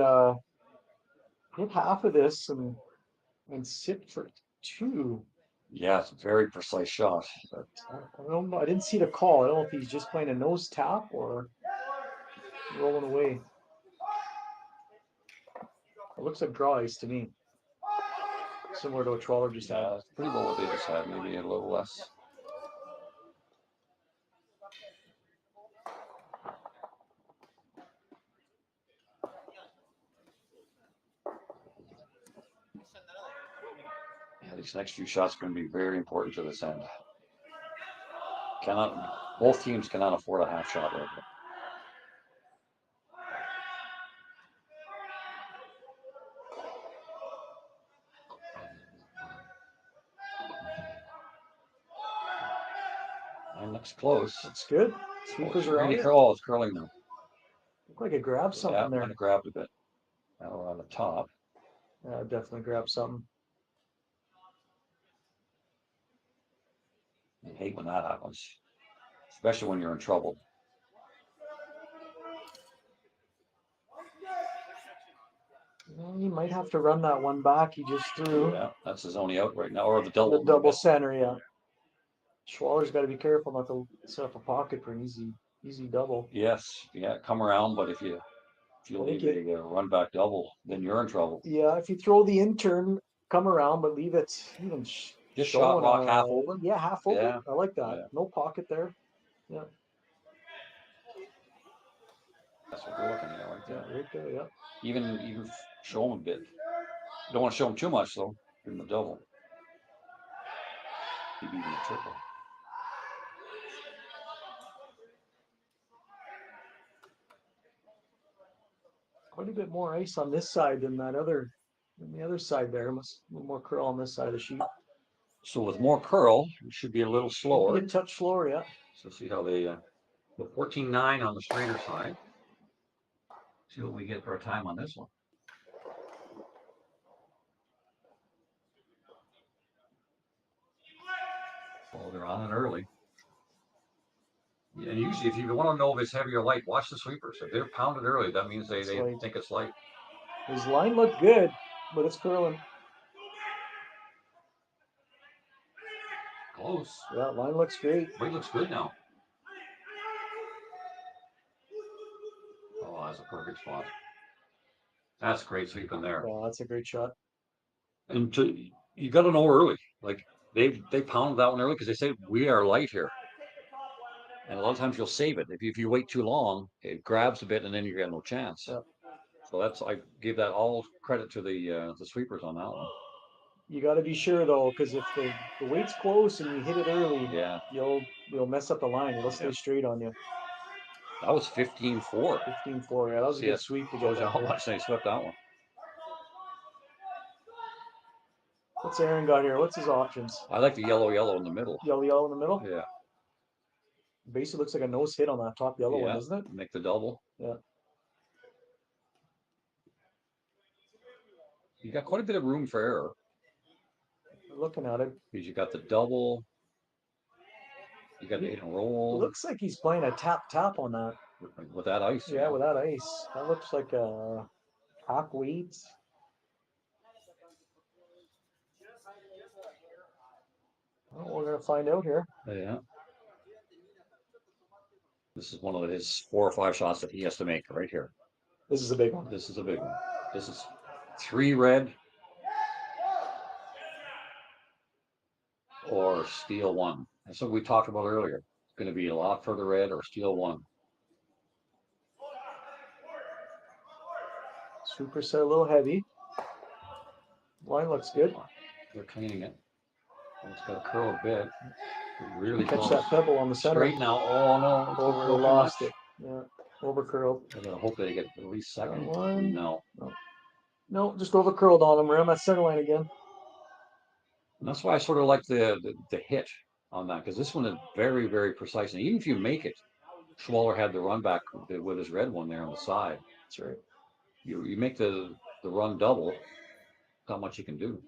hit half of this and sit for 2. Yeah, it's a very precise shot. But I don't know. I didn't see the call. I don't know if he's just playing a nose tap or rolling away. It looks like draw ice to me. Similar to what Schwaller just had. It's pretty well what they just had, maybe a little less. Yeah, these next few shots are going to be very important to this end. Both teams cannot afford a half shot right now. Line looks close. That's good. Sweepers around it. Oh, it's curling now. Looked like it grabbed something there. Kind of grabbed a bit. Now we're on the top. Yeah, definitely grabbed something. I hate when that happens, especially when you're in trouble. Well, he might have to run that one back he just threw. Yeah, that's his only out right now, or the double. The double center, yeah. Schwaller's got to be careful not to set up a pocket for an easy double. Yes, yeah, come around, but if you leave a run back double, then you're in trouble. Yeah, if you throw the intern, come around, but leave it even just shot rock half open. Yeah, half open. Yeah. I like that. Yeah. No pocket there. Yeah. That's what we're looking at right there. Yeah, right there. Yeah. Even show him a bit. You don't want to show him too much though. Give him a double. Maybe even a triple. Quite a bit more ice on this side than the other side there. Must a little more curl on this side of the sheet. So with more curl, it should be a little slower. A touch slower, yeah. So see how they go 14-9 on the straighter side. See what we get for a time on this one. Oh, they're on it early. And usually, if you want to know if it's heavy or light, watch the sweepers. If they're pounded early, that means they think it's light. His line looked good, but it's curling. Close. Yeah, line looks great. Weight looks good now. Oh, that's a perfect spot. That's great sweeping there. Oh, that's a great shot. And you got to know early. Like they pounded that one early because they say we are light here. And a lot of times you'll save it. If you wait too long, it grabs a bit, and then you get no chance. Yeah. So I give that all credit to the sweepers on that one. You got to be sure though, because if the weight's close and you hit it early, yeah, you'll mess up the line. It'll stay straight on you. That was 15-4. 15-4. Yeah, that was a good sweep to get that. How much they swept that one. What's Aaron got here? What's his options? I like the yellow in the middle. Yellow in the middle? Yeah. Basically looks like a nose hit on that top yellow one, doesn't it? Make the double. Yeah. You got quite a bit of room for error. Looking at it. Because you got the double. You got the hit and roll. Looks like he's playing a tap on that. With that ice. Yeah, with that ice. That looks like a half weight. Well, we're going to find out here. Yeah. This is one of his 4 or 5 shots that he has to make right here. This is a big one. This is a big one. This is 3 red or steal 1. That's what we talked about earlier. It's going to be a lot further red or steal 1. Super set a little heavy. Line looks good. They're cleaning it. It's got to curl a bit. Really catch close. That pebble on the center. Straight now. Oh no! Over lost it. Yeah, over curled. I gotta hope they get at least second. One. No, just over curled on him. We're on that center line again. And that's why I sort of like the hit on that, because this one is very, very precise. And even if you make it, Schwaller had the run back with his red one there on the side. That's right. You make the run double. Not much you can do.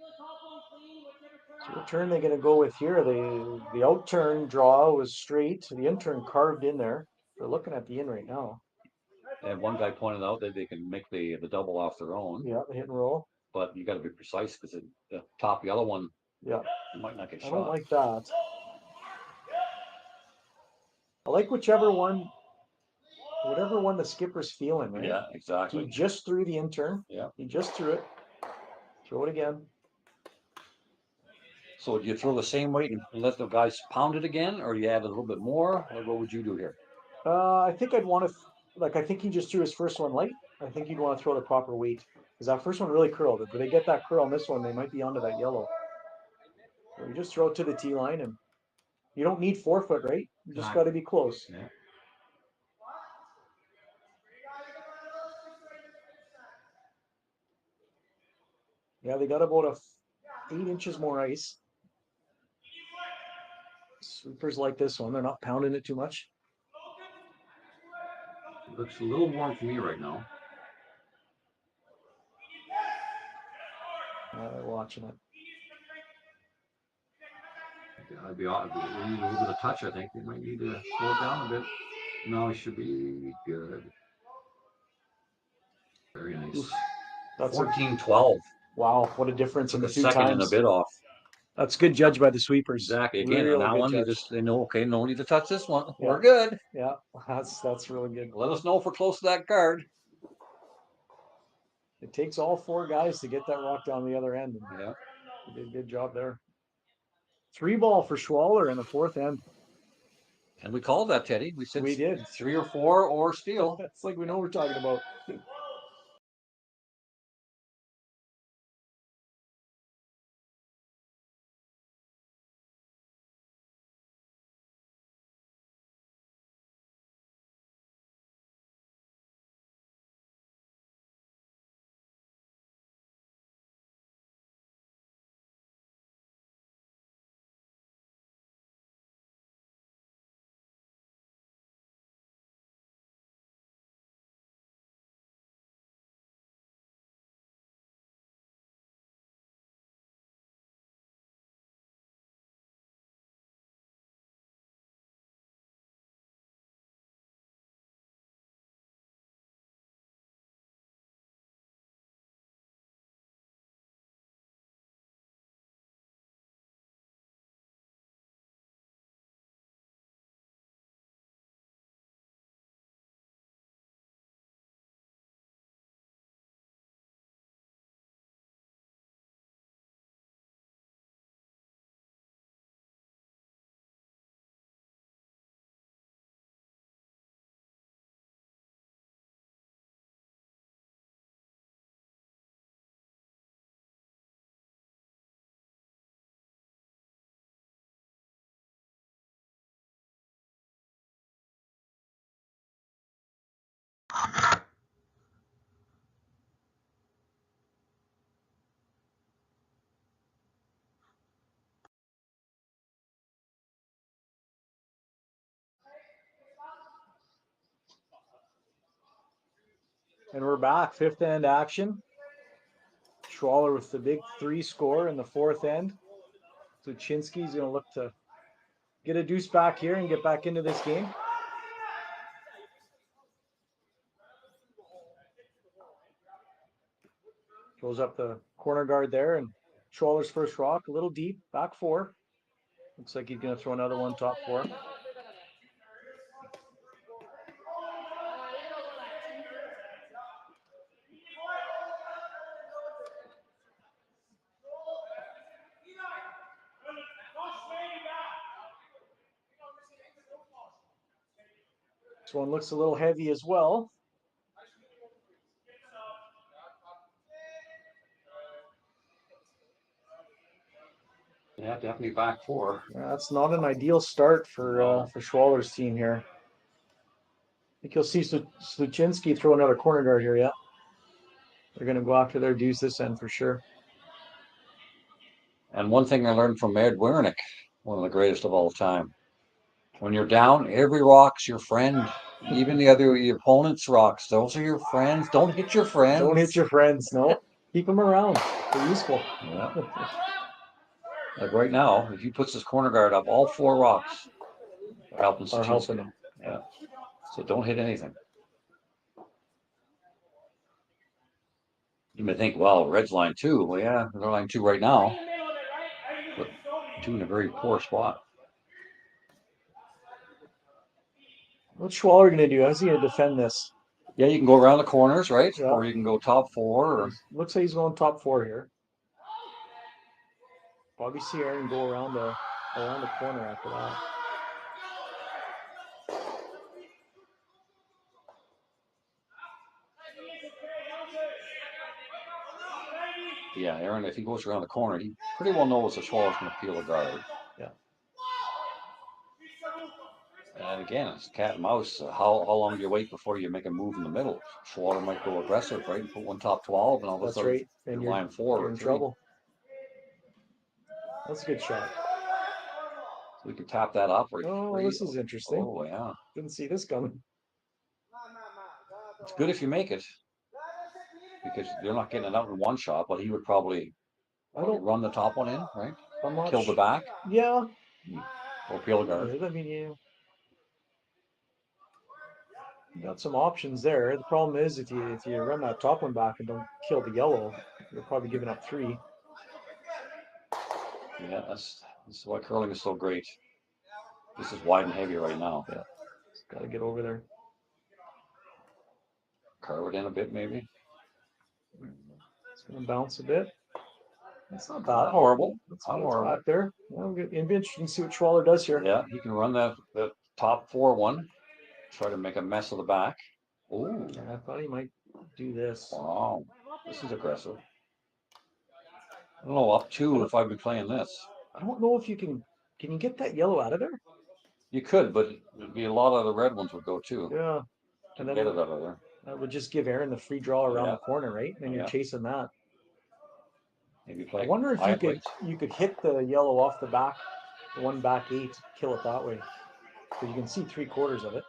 So what turn they going to go with here? The out turn draw was straight. The in turn carved in there. They're looking at the in right now. And one guy pointed out that they can make the double off their own. Yeah, the hit and roll. But you got to be precise because the top yellow one. Yeah. Might not get shot. I don't like that. I like whichever one whatever one the skipper's feeling, right? Yeah, exactly. He just threw the in-turn. Yeah. He just threw it. Throw it again. So do you throw the same weight and let the guys pound it again, or do you add a little bit more? Or what would you do here? I think I'd want to, like, I think he just threw his first one light. I think you'd want to throw the proper weight because that first one really curled. If they get that curl on this one, they might be onto that yellow. So you just throw it to the tee line, and you don't need 4 foot, right? You just got to be close. Yeah. Yeah, they got about 8 inches more ice. Sweepers like this one, they're not pounding it too much. It looks a little warm for me right now. They're watching it. I'd be odd. We need a little bit of touch, I think. We might need to slow it down a bit. No, it should be good. Very nice. Oof, that's 14-12. Wow, what a difference in the 2 second times. and a bit off. That's good judge by the sweepers. Exactly. Again, really on that one, they know, okay, no need to touch this one. Yeah. We're good. Yeah, that's really good. Let us know if we're close to that card. It takes all 4 guys to get that rock down the other end. Yeah. They did a good job there. 3 ball for Schwaller in the 4th end. And we called that, Teddy. We said we did 3 or 4 or steal. It's like we know what we're talking about. And we're back, 5th end action. Schwaller with the big 3 score in the 4th end. Sluchinski's going to look to get a deuce back here and get back into this game. Goes up the corner guard there, and Schwaller's first rock, a little deep, back 4. Looks like he's going to throw another one top 4. This one looks a little heavy as well. Yeah, definitely back 4. That's not an ideal start for Schwaller's team here. I think you'll see Sluchinski throw another corner guard here. Yeah, they're going to go after their deuce this end for sure. And one thing I learned from Ed Wernick, one of the greatest of all time, when you're down, every rock's your friend. Even the opponent's rocks, those are your friends. Don't hit your friends. Don't hit your friends. No, keep them around. They're useful. Yeah. Like right now, if he puts his corner guard up, all 4 rocks are helping him. Yeah. So don't hit anything. You may think, well, red's line 2. Well, yeah, they're line 2 right now, but 2 in a very poor spot. What's Schwaller gonna do? How's he gonna defend this? Yeah, you can go around the corners, right? Yeah. Or you can go top four. Or... Looks like he's going top 4 here. Probably see Aaron go around the corner after that. Yeah, Aaron, if he goes around the corner, he pretty well knows that Schwaller's going to peel the guard. Yeah. And again, it's cat and mouse. How long do you wait before you make a move in the middle? Schwaller might go aggressive, right? And put one top 12, and all of a That's sudden right. And you're line 4 you're or in 3. trouble. That's a good shot. So we can tap that up right. Oh, this is interesting. Oh, yeah. Didn't see this coming. It's good if you make it, because you're not getting it out in one shot, but he would probably run the top one in, right? Kill the back. Yeah. Or peel the guard. I mean, you got some options there. The problem is if you run that top one back and don't kill the yellow, you're probably giving up 3. Yeah, that's why curling is so great. This is wide and heavy right now. Yeah. Got to get over there. Carve it in a bit, maybe. It's going to bounce a bit. That's not bad. Not horrible. That's not horrible. Back there. Well, it'll be interesting to see what Schwaller does here. Yeah, he can run that top 4 one. Try to make a mess of the back. Oh. Yeah, I thought he might do this. Wow. This is aggressive. I don't know, up 2 if I'd be playing this. I don't know if you can you get that yellow out of there? You could, but it'd be a lot of the red ones would go too. Yeah. And then get it out of there. That would just give Aaron the free draw around the corner, right? And then you're chasing that. Maybe play. I wonder if you could hit the yellow off the back, the one back 8, kill it that way. Because you can see 3/4 of it.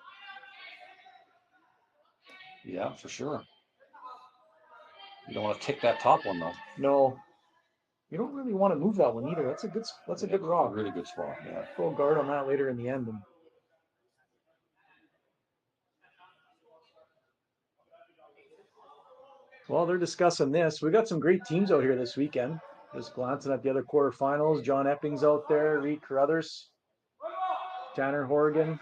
Yeah, for sure. You don't want to tick that top one though. No. You don't really want to move that one either. That's a good rock. A really good spot. Yeah. Throw a guard on that later in the end. Well, they're discussing this. We got some great teams out here this weekend. Just glancing at the other quarterfinals. John Epping's out there, Reed Carruthers, Tanner Horgan.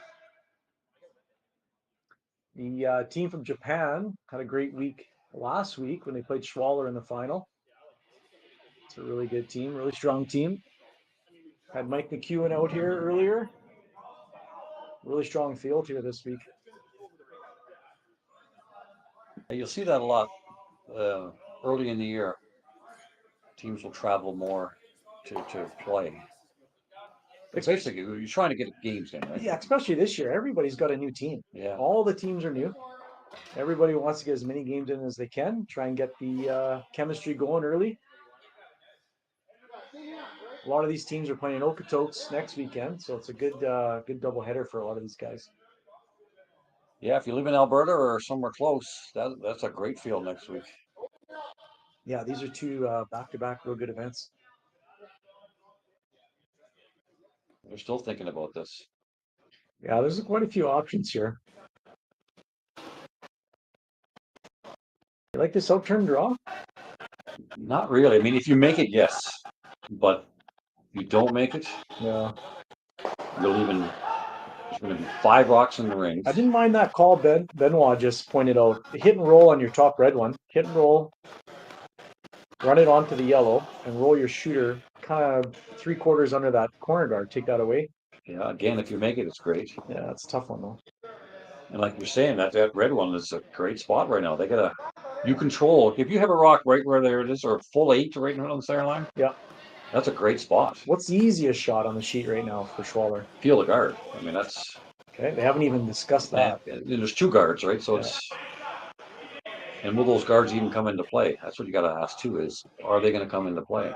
The team from Japan had a great week last week when they played Schwaller in the final. It's a really good team, really strong team. Had Mike McEwen out here earlier. Really strong field here this week. You'll see that a lot early in the year. Teams will travel more to play. It's basically, you're trying to get games in, right? Yeah, especially this year. Everybody's got a new team. Yeah. All the teams are new. Everybody wants to get as many games in as they can. Try and get the chemistry going early. A lot of these teams are playing Okotoks next weekend, so it's a good double header for a lot of these guys. Yeah, if you live in Alberta or somewhere close, that's a great field next week. Yeah, these are 2 back-to-back real good events. They're still thinking about this. Yeah, there's quite a few options here. You like this outturn draw? Not really. I mean, if you make it, yes. But if you don't make it, yeah, you're leaving. There's going to be 5 rocks in the ring. I didn't mind that call Benoit just pointed out. Hit and roll on your top red one. Hit and roll. Run it onto the yellow and roll your shooter kind of 3/4 under that corner guard. Take that away. Yeah, again, if you make it, it's great. Yeah, it's a tough one though. And like you're saying, that red one is a great spot right now. They gotta, you control. If you have a rock right where there it is, or a full 8 right on the center line. Yeah, that's a great spot. What's the easiest shot on the sheet right now for Schwaller? Peel the guard. I mean, that's okay. They haven't even discussed that. There's 2 guards, right? So it's. And will those guards even come into play? That's what you got to ask too. Is are they going to come into play?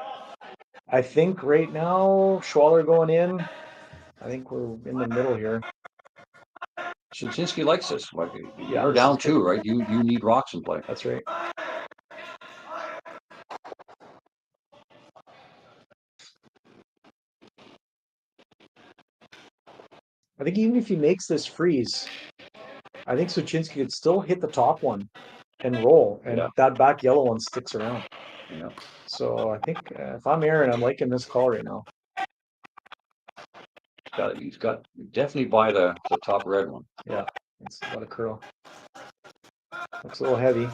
I think right now Schwaller going in. I think we're in the middle here. Sluchinski likes this. Like, you're down 2, right? You need rocks in play. That's right. I think even if he makes this freeze, I think Sluchinski could still hit the top one and roll, and that back yellow one sticks around. Yeah. So I think if I'm Aaron, I'm liking this call right now. He's got definitely buy the top red one. Yeah. It's got a curl. Looks a little heavy.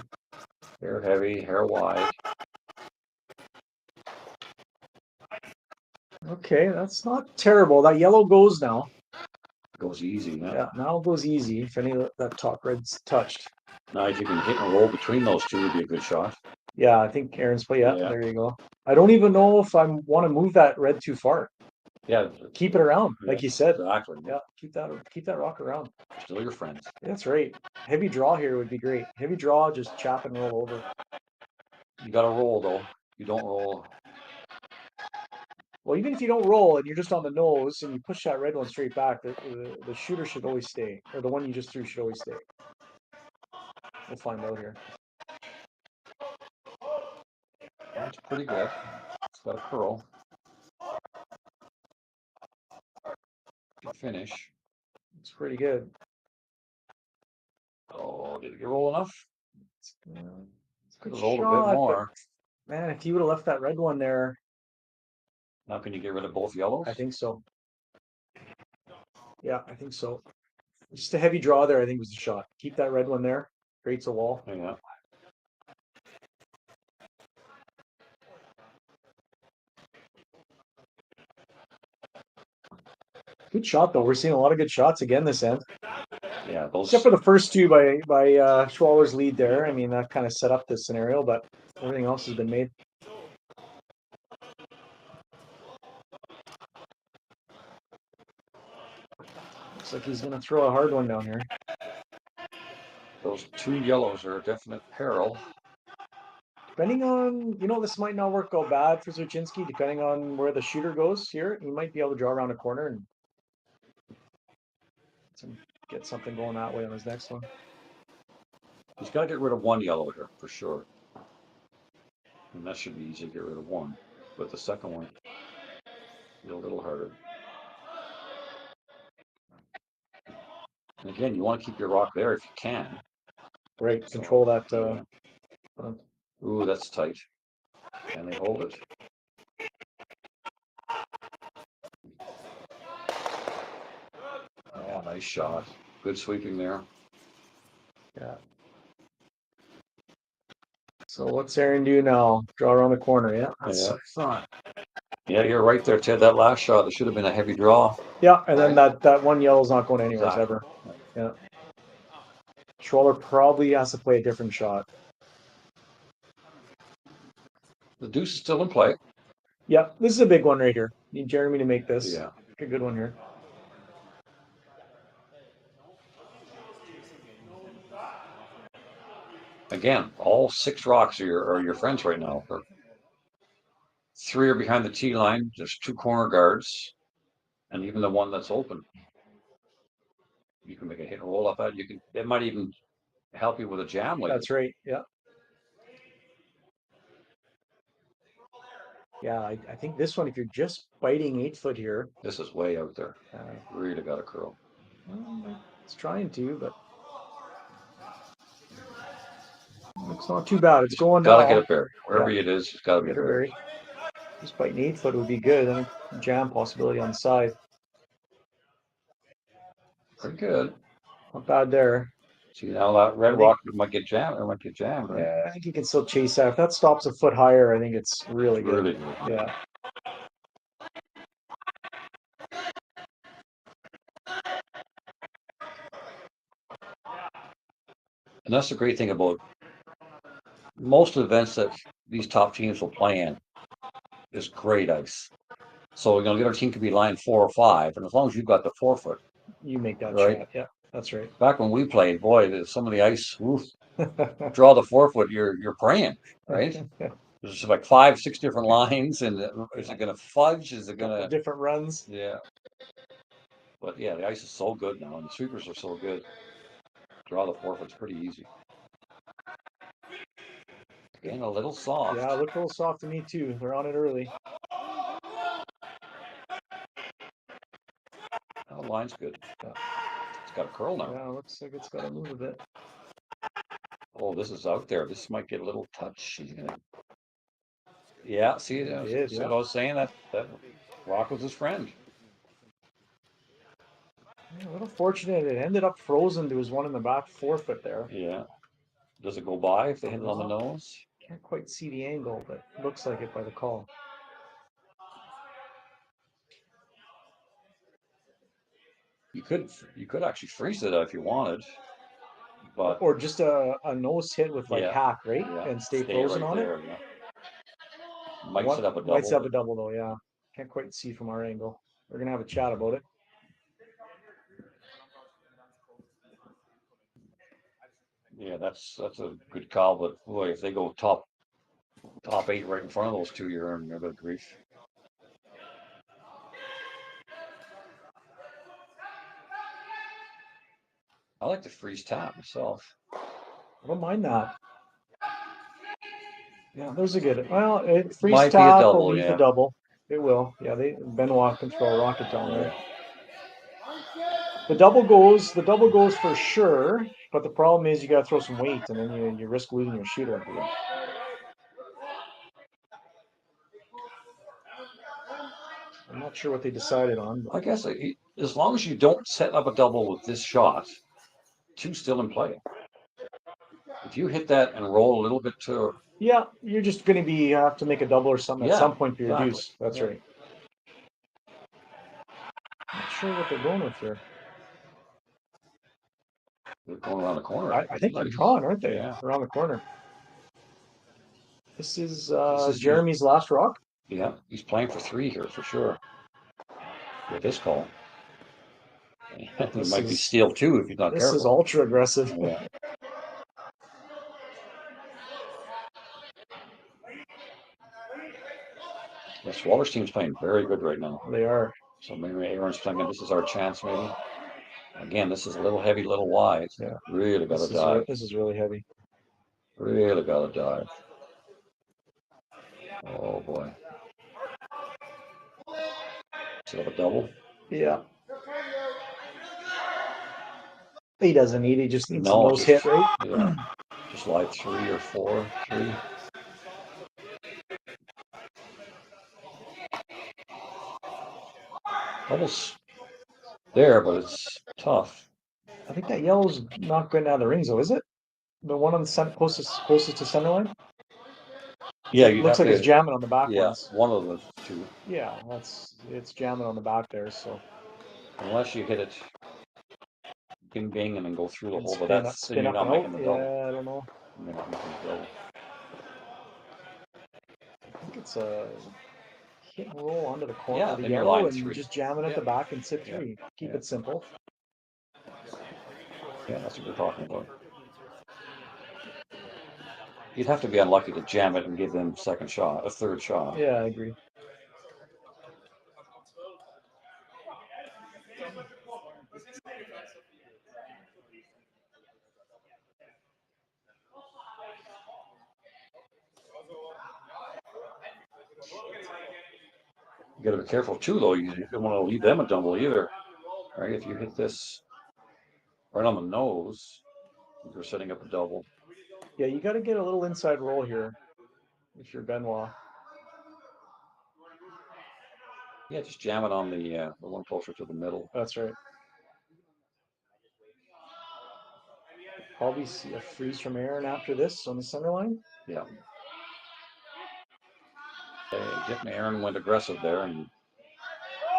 Hair heavy, hair wide. Okay, that's not terrible. That yellow goes now. Goes easy, Yeah, now it goes easy if any of that top red's touched. Now, if you can hit and roll between those two, would be a good shot. Yeah, I think Aaron's play. Yeah, Yeah. there you go. I don't even know if I want to move that red too far. Yeah. Keep it around, like you said. Exactly. Yeah, keep that rock around. Still your friends. That's right. Heavy draw here would be great. Heavy draw, just chop and roll over. You got to roll, though. You don't roll. Well, even if you don't roll and you're just on the nose and you push that red one straight back, the shooter should always stay, or the one you just threw should always stay. We'll find out here. That's pretty good. It's got a curl. Good finish. It's pretty good. Oh, did it get roll enough? Good Rolled a shot, bit more. Man, if you would have left that red one there. Now, can you get rid of both yellows? I think so. Yeah, I think so. Just a heavy draw there, I think was the shot. Keep that red one there. Creates a wall. Yeah. Good shot though. We're seeing a lot of good shots again this end. Yeah, those. Except for the first two by Schwaller's lead there. I mean, that kind of set up this scenario, but everything else has been made. Looks like he's going to throw a hard one down here. Those two yellows are a definite peril. Depending on, this might not work out bad for Sluchinski, depending on where the shooter goes here. He might be able to draw around a corner and get something going that way on his next one. He's got to get rid of one yellow here, for sure. And that should be easy to get rid of one. But the second one, a little harder. And again, you want to keep your rock there if you can. Right, control that. Ooh, that's tight. Can they hold it? Oh, nice shot. Good sweeping there. Yeah. So what's Aaron do now? Draw around the corner, yeah? That's what I thought. Yeah, you're right there, Ted. That last shot, there should have been a heavy draw. Yeah, and then that one yellow's not going anywhere ever. Yeah. Schwaller probably has to play a different shot. The deuce is still in play. Yeah, this is a big one right here. Need Jeremy to make this. Yeah. A good one here. Again, all 6 rocks are your friends right now. 3 are behind the tee line. There's 2 corner guards, and even the one that's open. You can make a hit and roll up at. It might even help you with a jam later. That's right. Yeah. Yeah, I think this one, if you're just biting 8 foot here. This is way out there. Really got a curl. Well, it's trying to, but it's not too bad. It's going now. Gotta get it buried. Wherever it is, it's gotta be buried. Just biting 8 foot would be good. And a jam possibility on the side. Pretty good. Not bad there. See, now that red rock might get jammed. It might get jammed, right? Yeah, I think you can still chase that. If that stops a foot higher, I think it's really good. Really good. Yeah. And that's the great thing about most events that these top teams will play in is great ice. So, the other team could be line 4 or 5, and as long as you've got the 4 foot, you make that right? shot. Yeah, that's right. Back when we played, boy, some of the ice, draw the 4 foot, you're praying, right? There's like 5, 6 different lines, and is it going to fudge? Is it going to different runs? Yeah. But yeah, the ice is so good now, and the sweepers are so good. Draw the 4 foot's pretty easy. Again, a little soft. Yeah, it looked a little soft to me too. They're on it early. Oh, the line's good. It's got a curl now. Yeah, looks like it's got to move a bit. Oh, this is out there. This might get a little touch. She's gonna. Yeah, see, that's what I was saying. That rock was his friend. A little fortunate. It ended up frozen to his one in the back forefoot there. Yeah. Does it go by if they hit it on the nose? Can't quite see the angle, but it looks like it by the call. You could actually freeze it if you wanted, but Or just a nose hit with like hack, right? yeah, And stay frozen right on there, it. yeah. Might set up a double. Might set up a double though, yeah. Can't quite see from our angle. We're gonna have a chat about it. Yeah, that's a good call, but boy, if they go top 8 right in front of those two, you're in a bit of grief. I like the freeze tap myself. I don't mind that. Yeah, there's a good. Well, it freeze Might be a tap double, will leave yeah. the double. It will. Yeah, Benoit can throw a rocket down there. The double goes for sure, but the problem is you got to throw some weight, and then you risk losing your shooter. I'm not sure what they decided on. I guess as long as you don't set up a double with this shot, two's still in play. If you hit that and roll a little bit to, yeah, you're just going to have to make a double or something at some point for your deuce. That's right. Not sure what they're going with here. They're going around the corner. I think they're drawing, aren't they? Yeah. Around the corner. This is Jeremy's last rock. Yeah, he's playing for 3 here for sure. With this call. It might be steal 2 if he's not careful. This is ultra aggressive. Yeah. The Schwaller's team's playing very good right now. They are. So maybe Aaron's playing, this is our chance maybe. Again, this is a little heavy, little wide. Yeah. Really got to dive. This is really heavy. Really got to dive. Oh boy. Set up a double. Yeah. He doesn't need. He just needs a nose hit, right? Yeah. Just like 3 or 4, 3. Almost there, but it's tough. I think that yellow's not going out of the rings, though, is it? The one on the closest to center line. Yeah, it looks like it's jamming on the back ones. One of the two. Yeah, it's jamming on the back there. So unless you hit it, bing bing, and then go through the hole, but that's you're not making the double. Yeah, I don't know. You're not making the double. I think it's a hit and roll onto the corner Yeah, of the then you're yellow line and 3. just jamming at the back and sit 3. Keep it simple. Yeah, that's what we're talking about. You'd have to be unlucky to jam it and give them a third shot. Yeah, I agree. You got to be careful too, though. You don't want to leave them a double either. Right? If you hit this right on the nose, you're setting up a double. Yeah, you got to get a little inside roll here if you're Benoit. Yeah, just jam it on the one closer to the middle. That's right. Probably see a freeze from Aaron after this on the center line. Yeah. Aaron went aggressive there and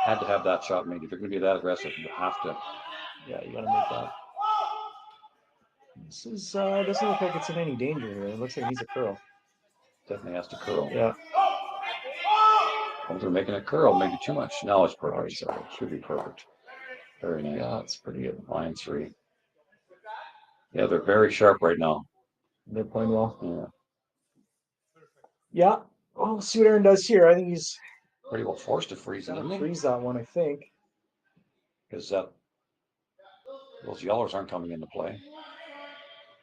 had to have that shot made. If you're going to be that aggressive, you have to. Yeah, you got to make that. This is doesn't look like it's in any danger here. It looks like he needs a curl. Definitely has to curl. Yeah. Oh, they're making a curl, maybe too much. No, it's perfect. It should be perfect. Very nice. Yeah, it's pretty good. Line 3. Yeah, they're very sharp right now. They're playing well. Yeah. Yeah. Well, we'll see what Aaron does here. I think he's pretty well forced to freeze it. Freeze that one, I think. Because those yellers aren't coming into play.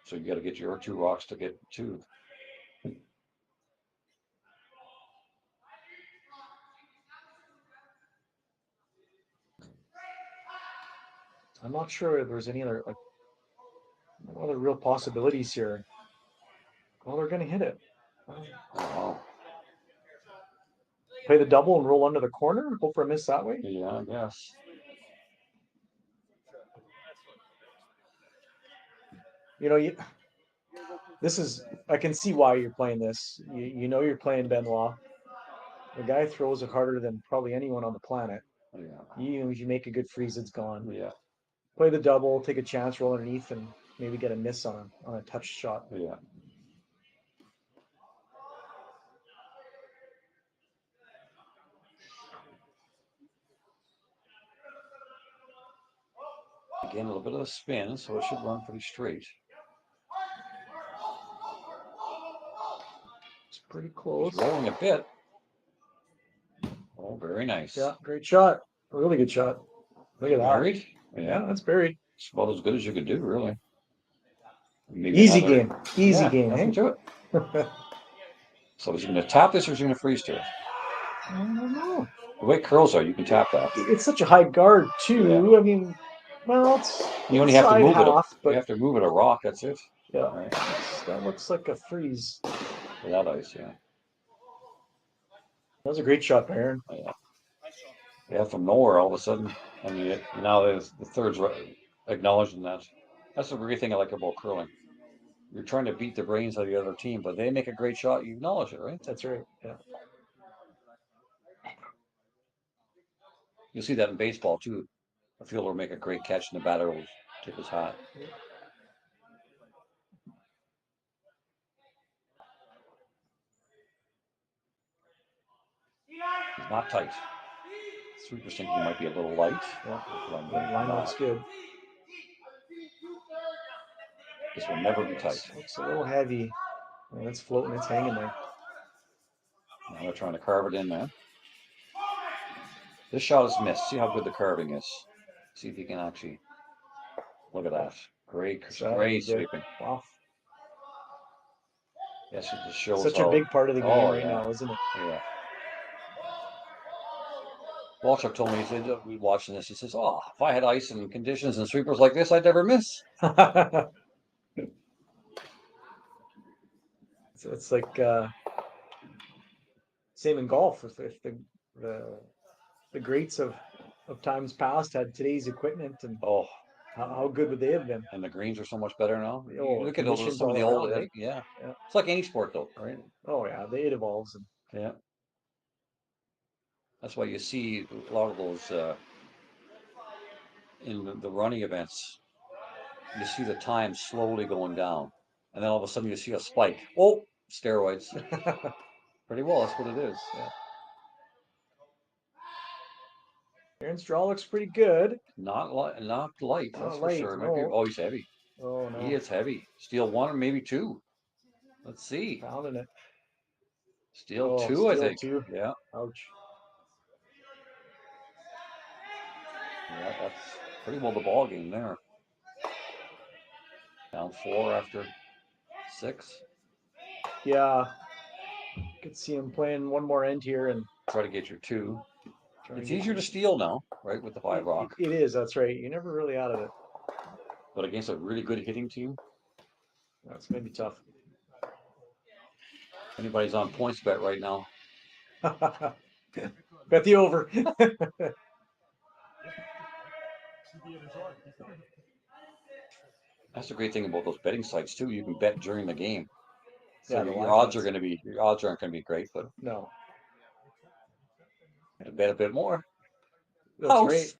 So you got to get your 2 rocks to get 2. I'm not sure if there's any other real possibilities here. Well, they're going to hit it. Wow. Play the double and roll under the corner. Hope for a miss that way. Yeah, I guess. You know, I can see why you're playing this. You know you're playing Benoit. The guy throws it harder than probably anyone on the planet. Yeah. If you make a good freeze, it's gone. Yeah. Play the double, take a chance, roll underneath, and maybe get a miss on a touch shot. Yeah. Again, a little bit of a spin, so it should run pretty straight. It's pretty close. It's rolling a bit. Oh, very nice. Yeah, great shot. A really good shot. Look at that. Buried? Yeah, that's buried. It's about as good as you could do, really. Maybe Easy another- game. Easy Yeah, game, nothing hey? to it. So is he going to tap this or is he going to freeze to it? I don't know. The way curls are, you can tap that. It's such a high guard too. Yeah. I mean, well, it's You only have to move it. but You have to move it a rock. That's it. yeah, Right. that looks like a freeze. Without ice, yeah. That was a great shot by Aaron. Yeah. Yeah, from nowhere, all of a sudden, I mean, now the third's acknowledging that. That's the great thing I like about curling. You're trying to beat the brains of the other team, but they make a great shot. You acknowledge it, right? That's right. Yeah. You'll see that in baseball too. A fielder will make a great catch, and the batter will tip his hat. He's not tight. Sweeper's thinking he might be a little light. Yeah. Line looks good. This will never be tight. Looks a little heavy. Well, it's floating. It's hanging there. Now they're trying to carve it in there. This shot is missed. See how good the carving is. See if you can actually look at that. Great sweeping. Wow. Yes, it just shows Such a big part of the game right now, isn't it? Yeah. Walchuk told me, he said, we watching this, he says, oh, if I had ice and conditions and sweepers like this, I'd never miss. So it's like same in golf. If the greats of times past had today's equipment, and how good would they have been? And the greens are so much better now. Oh, Look at some of the old, right? Yeah. It's like any sport though, right? Oh yeah, it evolves. Yeah. That's why you see a lot of those in the running events. You see the time slowly going down, and then all of a sudden you see a spike. Oh, steroids. Pretty well, that's what it is. Yeah. Aaron's draw looks pretty good. Not light, that's for sure. No. Oh, he's heavy. Oh no. He is heavy. Steel one or maybe two. Let's see. Pounding it. Steel two, I think. Two. Yeah. Ouch. Yeah, that's pretty well the ball game there. Down 4 after 6. Yeah. Could see him playing one more end here and try to get your 2. It's easier to steal now, right, with the 5 rock. It is, that's right. You're never really out of it. But against a really good hitting team, that's going to be tough. Anybody's on points bet right now. Bet the over. That's the great thing about those betting sites too. You can bet during the game. So yeah, your odds aren't going to be great, but no. Bet a bit more. That's great.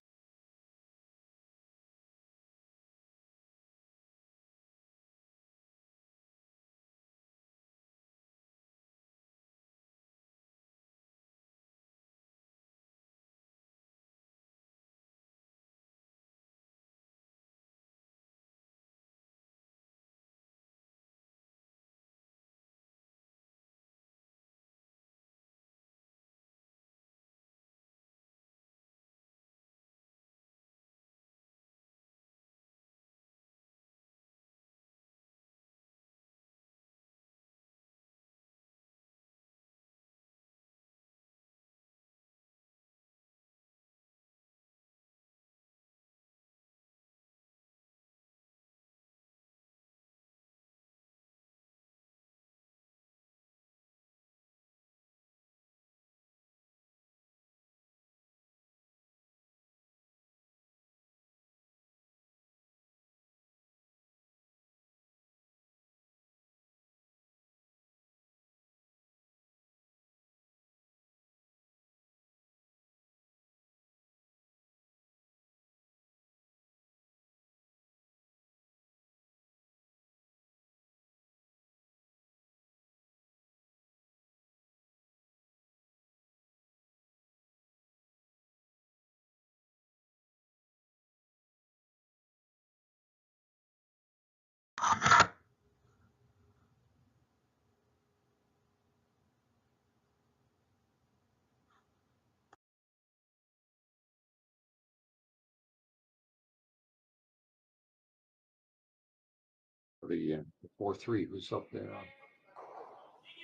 for the 4-3. Who's up there?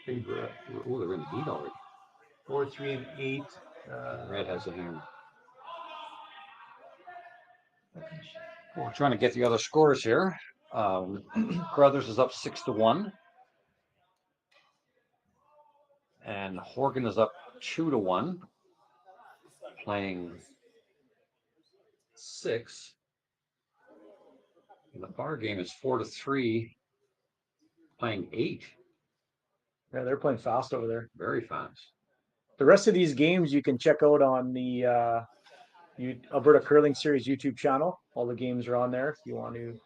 Hey, oh, they're in the heat already. 4, 3, and 8. Red has a hand. We're trying to get the other scores here. Brothers is up 6-1. And Horgan is up 2-1. Playing 6. And the far game is 4-3. Playing 8. Yeah, they're playing fast over there. Very fast. The rest of these games you can check out on the Alberta Curling Series YouTube channel. All the games are on there if you want to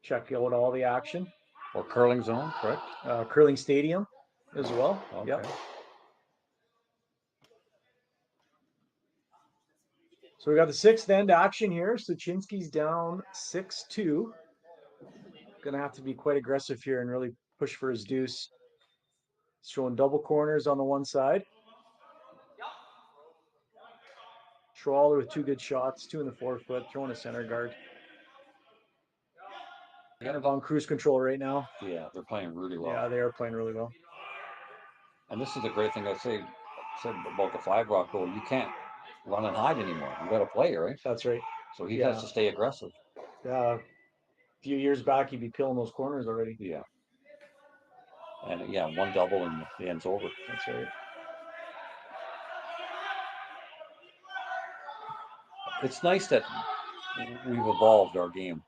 check out all the action. Or Curling Zone, correct? Curling Stadium as well. Okay. Yep. So we got the 6th end action here. Sluchinski's down 6-2. Gonna have to be quite aggressive here and really push for his deuce. Showing double corners on the one side. Schwaller with 2 good shots, 2 in the forefoot, throwing a center guard. Kind of on cruise control right now. Yeah, they're playing really well. Yeah, they are playing really well. And this is the great thing I said about the 5 rock goal. You can't run and hide anymore. You got to play, right? That's right. So he has to stay aggressive. Yeah. A few years back, he'd be peeling those corners already. Yeah. And yeah, 1 double and the end's over. That's right. It's nice that we've evolved our game.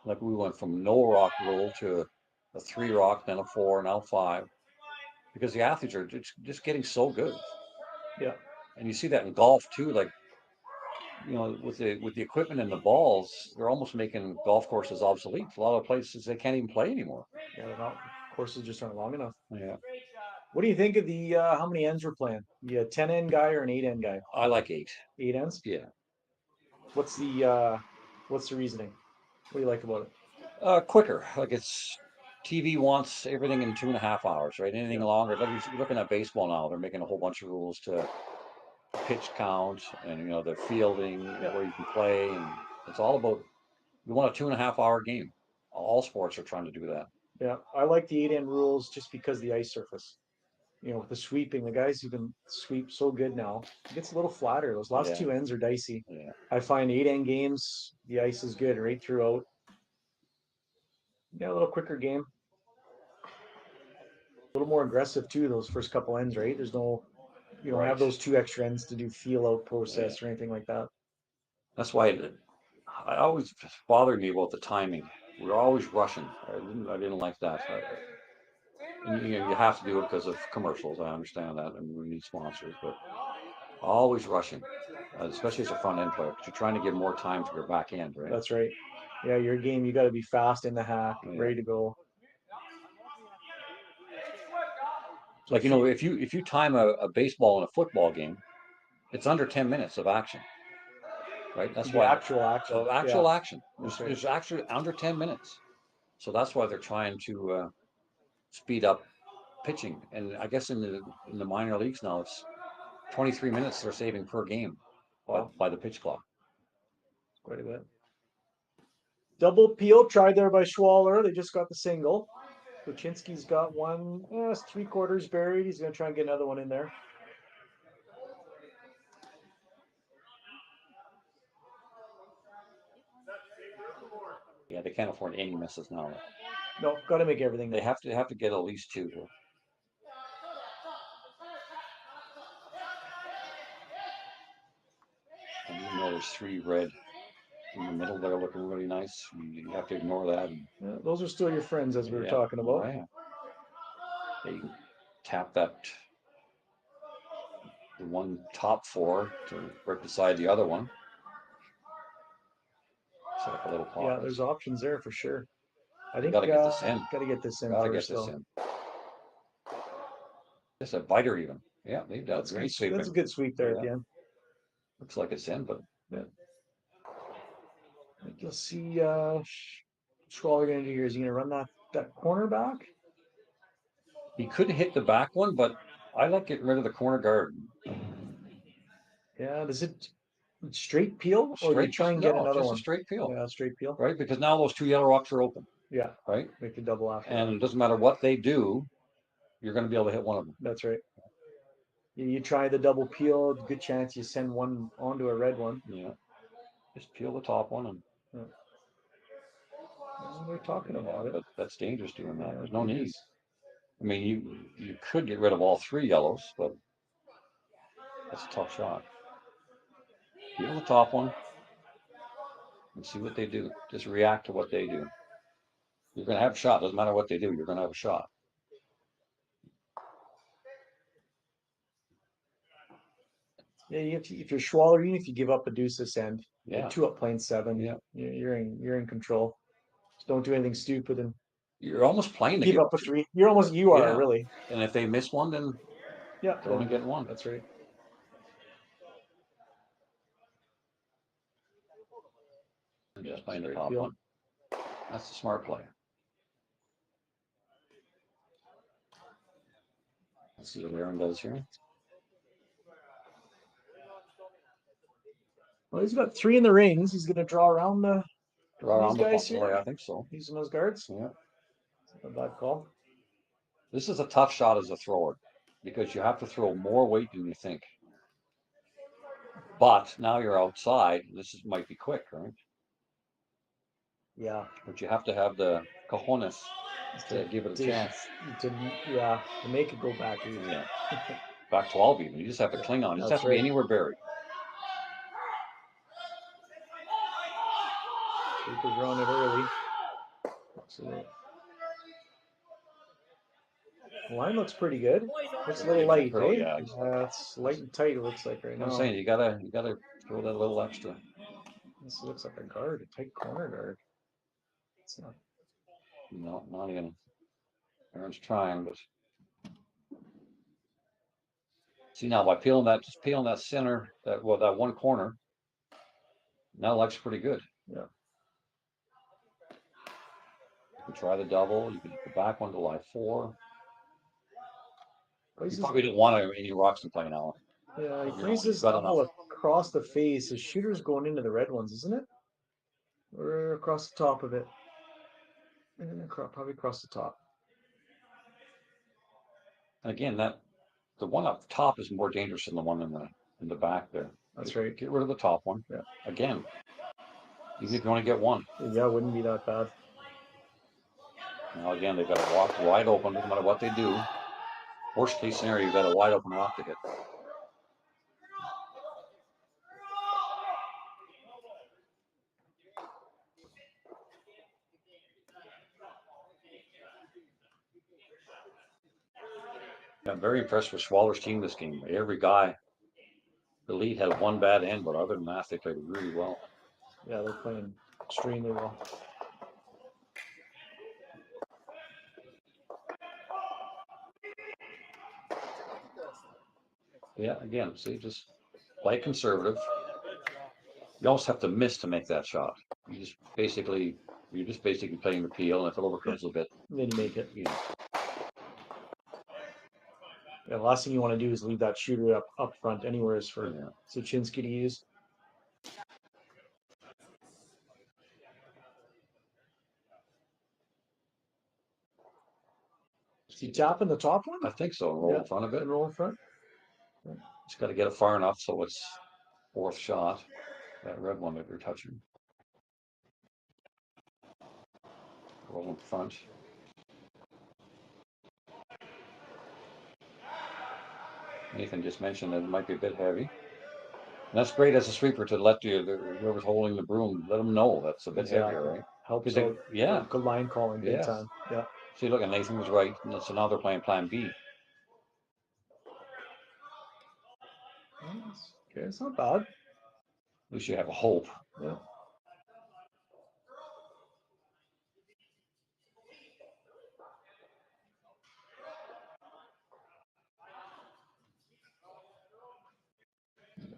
Like we went from no rock rule to a 3 rock, then a 4, now 5. Because the athletes are just getting so good. Yeah. And you see that in golf too. Like, you know, with the equipment and the balls, they're almost making golf courses obsolete. A lot of places they can't even play anymore. Yeah, they're not. Courses just aren't long enough. Yeah. What do you think of the how many ends we're playing? You a 10 end guy or an 8 end guy? I like 8. 8 ends? Yeah. What's the reasoning? What do you like about it? Quicker. Like it's TV wants everything in 2.5 hours, right? Anything longer. Like you're looking at baseball now, they're making a whole bunch of rules to pitch count and the fielding where you can play, and it's all about you want a 2.5 hour game. All sports are trying to do that. Yeah, I like the 8 end rules just because of the ice surface. With the sweeping, the guys who can sweep so good now, it gets a little flatter. Those last 2 ends are dicey. Yeah. I find 8 end games, the ice is good right throughout. Yeah, a little quicker game. A little more aggressive too, those first couple ends, right? There's no, you don't have those 2 extra ends to do feel out process or anything like that. That's why I always bothered me about the timing. We're always rushing. I didn't like that. You have to do it because of commercials. I understand that, and we need sponsors, but always rushing, especially as a front end player, because you're trying to give more time to your back end, right? That's right. Yeah, your game, you got to be fast in the hack, ready to go. Like if you time a baseball and a football game, it's under 10 minutes of action, right? That's why actual action. Actual action. There's actually under 10 minutes, so that's why they're trying to speed up pitching. And I guess in the minor leagues now, it's 23 minutes they're saving per game by the pitch clock. Quite a bit. Double peel tried there by Schwaller. They just got the single. Sluchinski's got one. It's 3/4 buried. He's going to try and get another one in there. Yeah, they can't afford any misses now. No, got to make everything. They have to get at least 2. And there's 3 red in the middle there looking really nice. You have to ignore that. Yeah, those are still your friends, as we were talking about. Yeah. You can tap the one top 4 to right beside the other one. Set up a little pause. Yeah, there's options there for sure. I think gotta get this in. Gotta get this in. Gotta get this in. Just a biter even. Yeah, they've done great sweeping. That's a good sweep there at the end. Looks like it's in, but you'll see Schwaller gonna do here. Is he gonna run that corner back? He could hit the back one, but I like getting rid of the corner guard. Yeah, does it straight peel or do you try and get another one? A straight peel. Yeah, straight peel. Right, because now those 2 yellow rocks are open. Yeah. Right. Make the double after. And it doesn't matter what they do, you're going to be able to hit one of them. That's right. You try the double peel, good chance you send one onto a red one. Yeah. Just peel the top one and. Yeah. They're talking about it. But that's dangerous doing that. Yeah, There's no it need. is. I mean, you could get rid of all 3 yellows, but that's a tough shot. Peel the top one and see what they do. Just react to what they do. You're going to have a shot. Doesn't matter what they do. You're going to have a shot. Yeah, if you're Schwaller, even if you give up a deuce this end, Yeah. 2 up playing 7. Yeah. You're in control. Just don't do anything stupid and You're almost playing to give up a 3. You are really. And if they miss one, then yeah, they're only getting 1. That's right. Just playing the top one. That's the smart play. Let's see what Aaron does here. Well, he's got 3 in the rings. He's going to draw around These guys here. I think so. Using those guards. Yeah. A bad call. This is a tough shot as a thrower because you have to throw more weight than you think. But now you're outside. Might be quick, right? Yeah. But you have to have the cojones to give it a chance. To make it go back. Yeah. Back 12 even. You just have to cling on. You just have to be anywhere buried. Keeper's running it early. So the line looks pretty good. Looks a little light, eh? Yeah. It's light and tight, it looks like right now. I'm saying you gotta throw that little extra. This looks like a guard, a tight corner guard. It's not. No, not even. Aaron's trying, but see now by peeling that center, that one corner, now looks pretty good. Yeah. You can try the double. You can hit the back one to line 4. You probably didn't want any rocks to play now. Yeah, he plays this double across the face. His shooter's going into the red ones, isn't it? Or across the top of it. And probably across the top. And again, the one up top is more dangerous than the one in the back there. That's right. Get rid of the top one. Yeah. Again, even if you only get 1. Yeah, it wouldn't be that bad. Now again, they've got to walk wide open, no matter what they do. Worst case scenario, you've got a wide open rock to hit. I'm very impressed with Schwaller's team this game. Every guy, the lead had 1 bad end, but other than that, they played really well. Yeah, they're playing extremely well. Yeah, again, see, just play conservative. You almost have to miss to make that shot. You're just basically playing the peel, and if it overcomes a bit, then you make it. You know. Yeah, the last thing you want to do is leave that shooter up front anywhere is for Sluchinski to use. Is he tapping the top one? I think so. Roll in front of it. Roll in front. Just got to get it far enough so it's 4th shot. That red one that you're touching. Roll in front. Nathan just mentioned that it might be a bit heavy. And that's great as a sweeper to let whoever's holding the broom, let them know that's a bit heavier, right? Helps out. Yeah. Good line calling, big time. Yeah. See, look, and Nathan was right. And so now they're playing plan B. Okay, it's not bad. At least you have a hope. Yeah.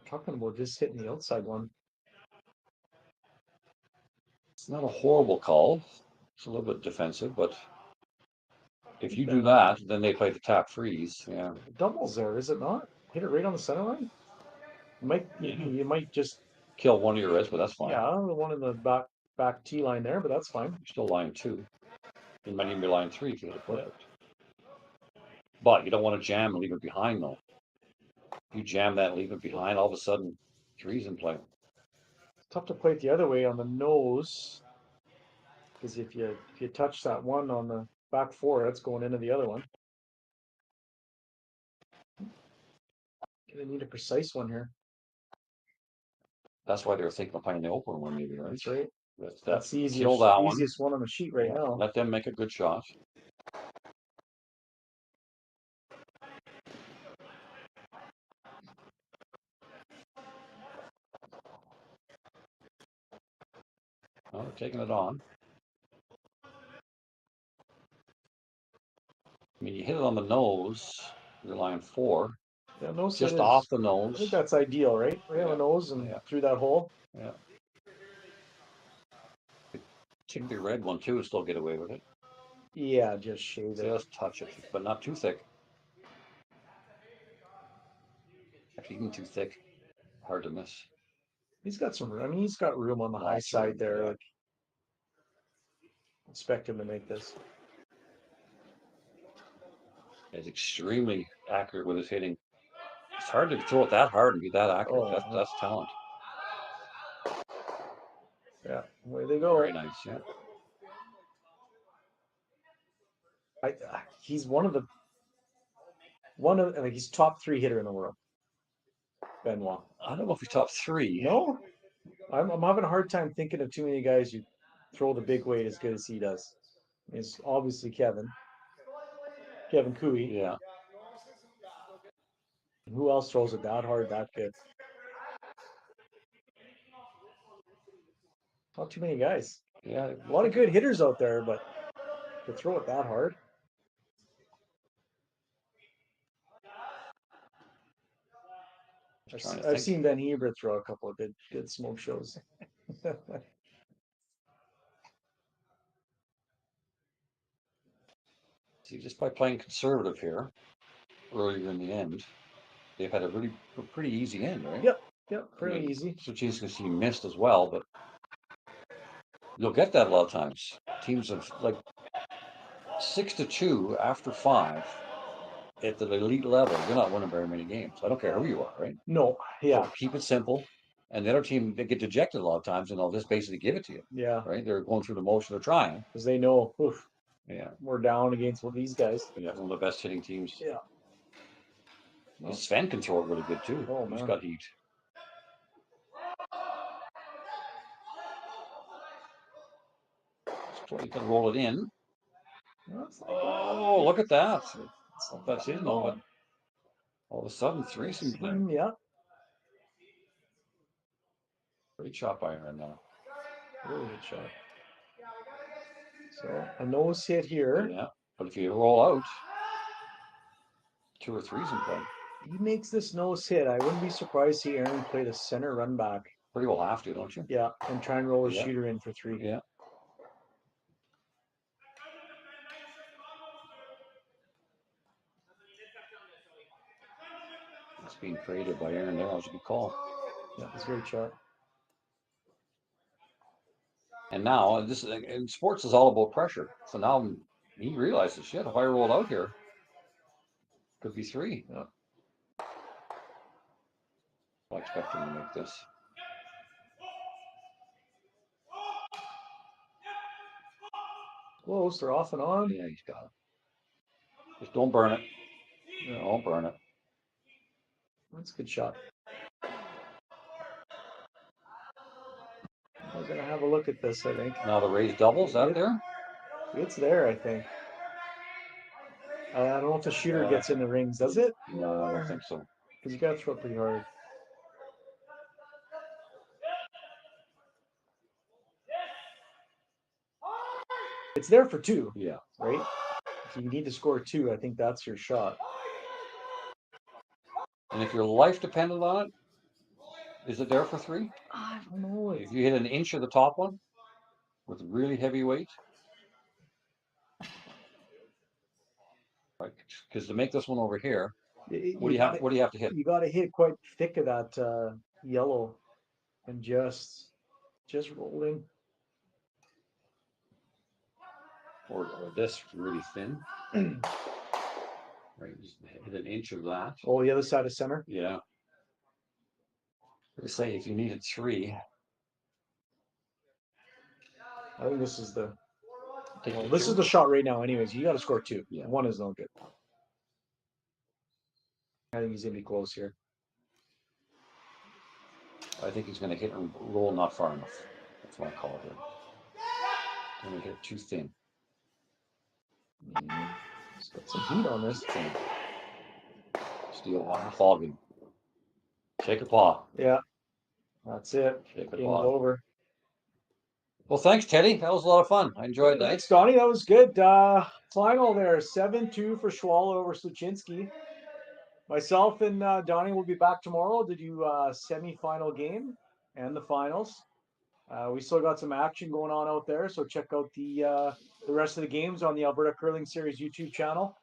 Talking about just hitting the outside one. It's not a horrible call. It's a little bit defensive, but if you do that, then they play the tap freeze. Yeah. Doubles there, is it not? Hit it right on the center line. You might just kill one of your reds, but that's fine. Yeah, the one in the back back T line there, but that's fine. You're still line 2. You might even be line 3 if you hit it perfect. But you don't want to jam and leave it behind, though. You jam that and leave it behind, all of a sudden, 3's in play. It's tough to play it the other way on the nose, because if you touch that one on the back 4, that's going into the other one. Gonna need a precise one here. That's why they were thinking of playing the open one, maybe, right? That's right. That's the easiest one on the sheet right now. Let them make a good shot. Oh, they're taking it on. I mean, you hit it on the nose, you're line 4. Yeah, nose just hit off is, the nose. I think that's ideal, right? Right on the nose and through that hole. Yeah. Take the red one too and still get away with it. Yeah, just shave it. Just touch it, but not too thick. Actually, even too thick, hard to miss. He's got some room. I mean, he's got room on the high side there. Yeah. Like, expect him to make this. He's extremely accurate with his hitting. It's hard to throw it that hard and be that accurate. That's talent. Yeah, away they go. Very nice, yeah. He's he's top 3 hitter in the world. Benoit. I don't know if he's top 3. No, I'm having a hard time thinking of too many guys who throw the big weight as good as he does. It's obviously Kevin Cooey. Yeah. And who else throws it that hard, that good? Not too many guys. Yeah. A lot of good hitters out there, but to throw it that hard. I've seen Ben Hebert throw a couple of good smoke shows. See, just by playing conservative here earlier in the end, they've had a pretty easy end, right? Yep, pretty easy. Sluchinski missed as well, but you'll get that a lot of times. Teams of like 6-2 after 5 at the elite level, you're not winning very many games. I don't care who you are, right? No, yeah. So keep it simple. And the other team, they get dejected a lot of times and they'll just basically give it to you. Yeah. Right? They're going through the motion of trying. Because they know, yeah, we're down against these guys. Yeah, one of the best hitting teams. Yeah. Well, Sven can throw it really good too. Oh, He's man. got heat. So you can roll it in. Oh, look at that. That's in, but all of a sudden, 3's in play. Yeah. Great shot by Aaron now. Really good shot. So a nose hit here. Yeah, but if you roll out, 2 or 3's in play. He makes this nose hit. I wouldn't be surprised to see Aaron play the center run back. Pretty well have to, don't you? Yeah, and try and roll a shooter in for 3. Yeah. It's being created by Aaron there. That was a good call. Yeah, it's a great shot. And now, in sports is all about pressure. So now he realizes, shit, if I roll out here, could be 3. Yeah. I expect him to make this. Close, they're off and on. Yeah, he's got it. Just don't burn it. No, don't burn it. That's a good shot. We're going to have a look at this, I think. Now the raised doubles, that there? It's there, I think. I don't know if the shooter gets in the rings, does it? No, I don't think so. Because you got to throw it pretty hard. It's there for 2. Yeah. Right? If you need to score 2, I think that's your shot. And if your life depended on it, is it there for 3? I don't know. If you hit an inch of the top one with really heavy weight, right? Because to make this one over here, what do you have to hit? You got to hit quite thick of that yellow, and just roll in. or this really thin. Right, just hit an inch of that. Oh, the other side of center. Yeah. They say if you needed 3. I think this is the. Take Well, the this 2. is the shot right now. Anyways, you got to score 2. Yeah. 1 is no good. I think he's gonna be close here. I think he's going to hit and roll not far enough. That's what I call it. Going to hit too thin. He's got some heat on this. Too thin. Steal on fogging. Shake a paw. Yeah, that's it. Shake a Game's paw. over. Well, thanks, Teddy. That was a lot of fun. I enjoyed that. Thanks, Donnie. That was good. Final there, 7-2 for Schwaller over Sluchinski. Myself and Donnie will be back tomorrow to do semi-final game and the finals. We still got some action going on out there, so check out the rest of the games on the Alberta Curling Series YouTube channel.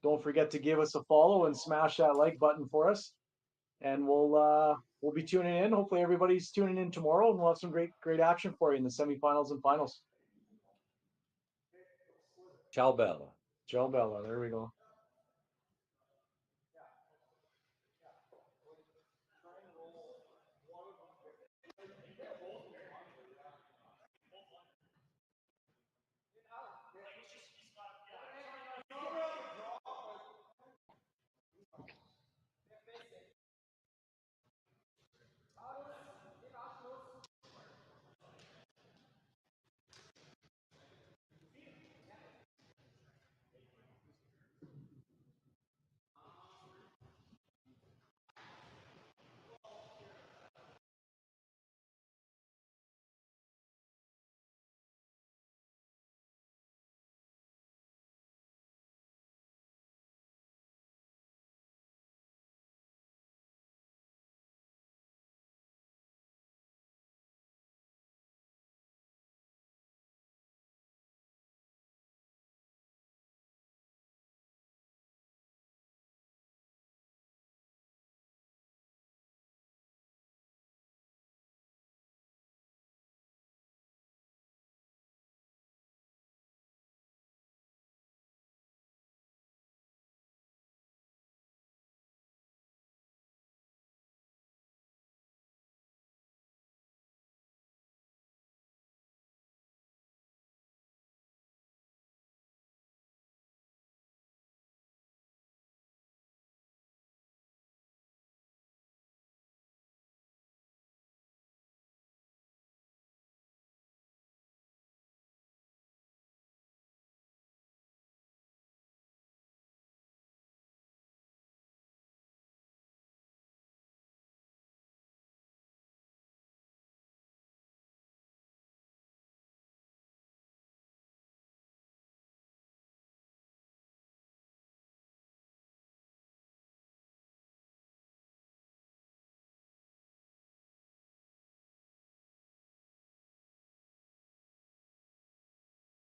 Don't forget to give us a follow and smash that like button for us. And we'll be tuning in. Hopefully everybody's tuning in tomorrow, and we'll have some great action for you in the semifinals and finals. Ciao, Bella. Ciao, Bella. There we go.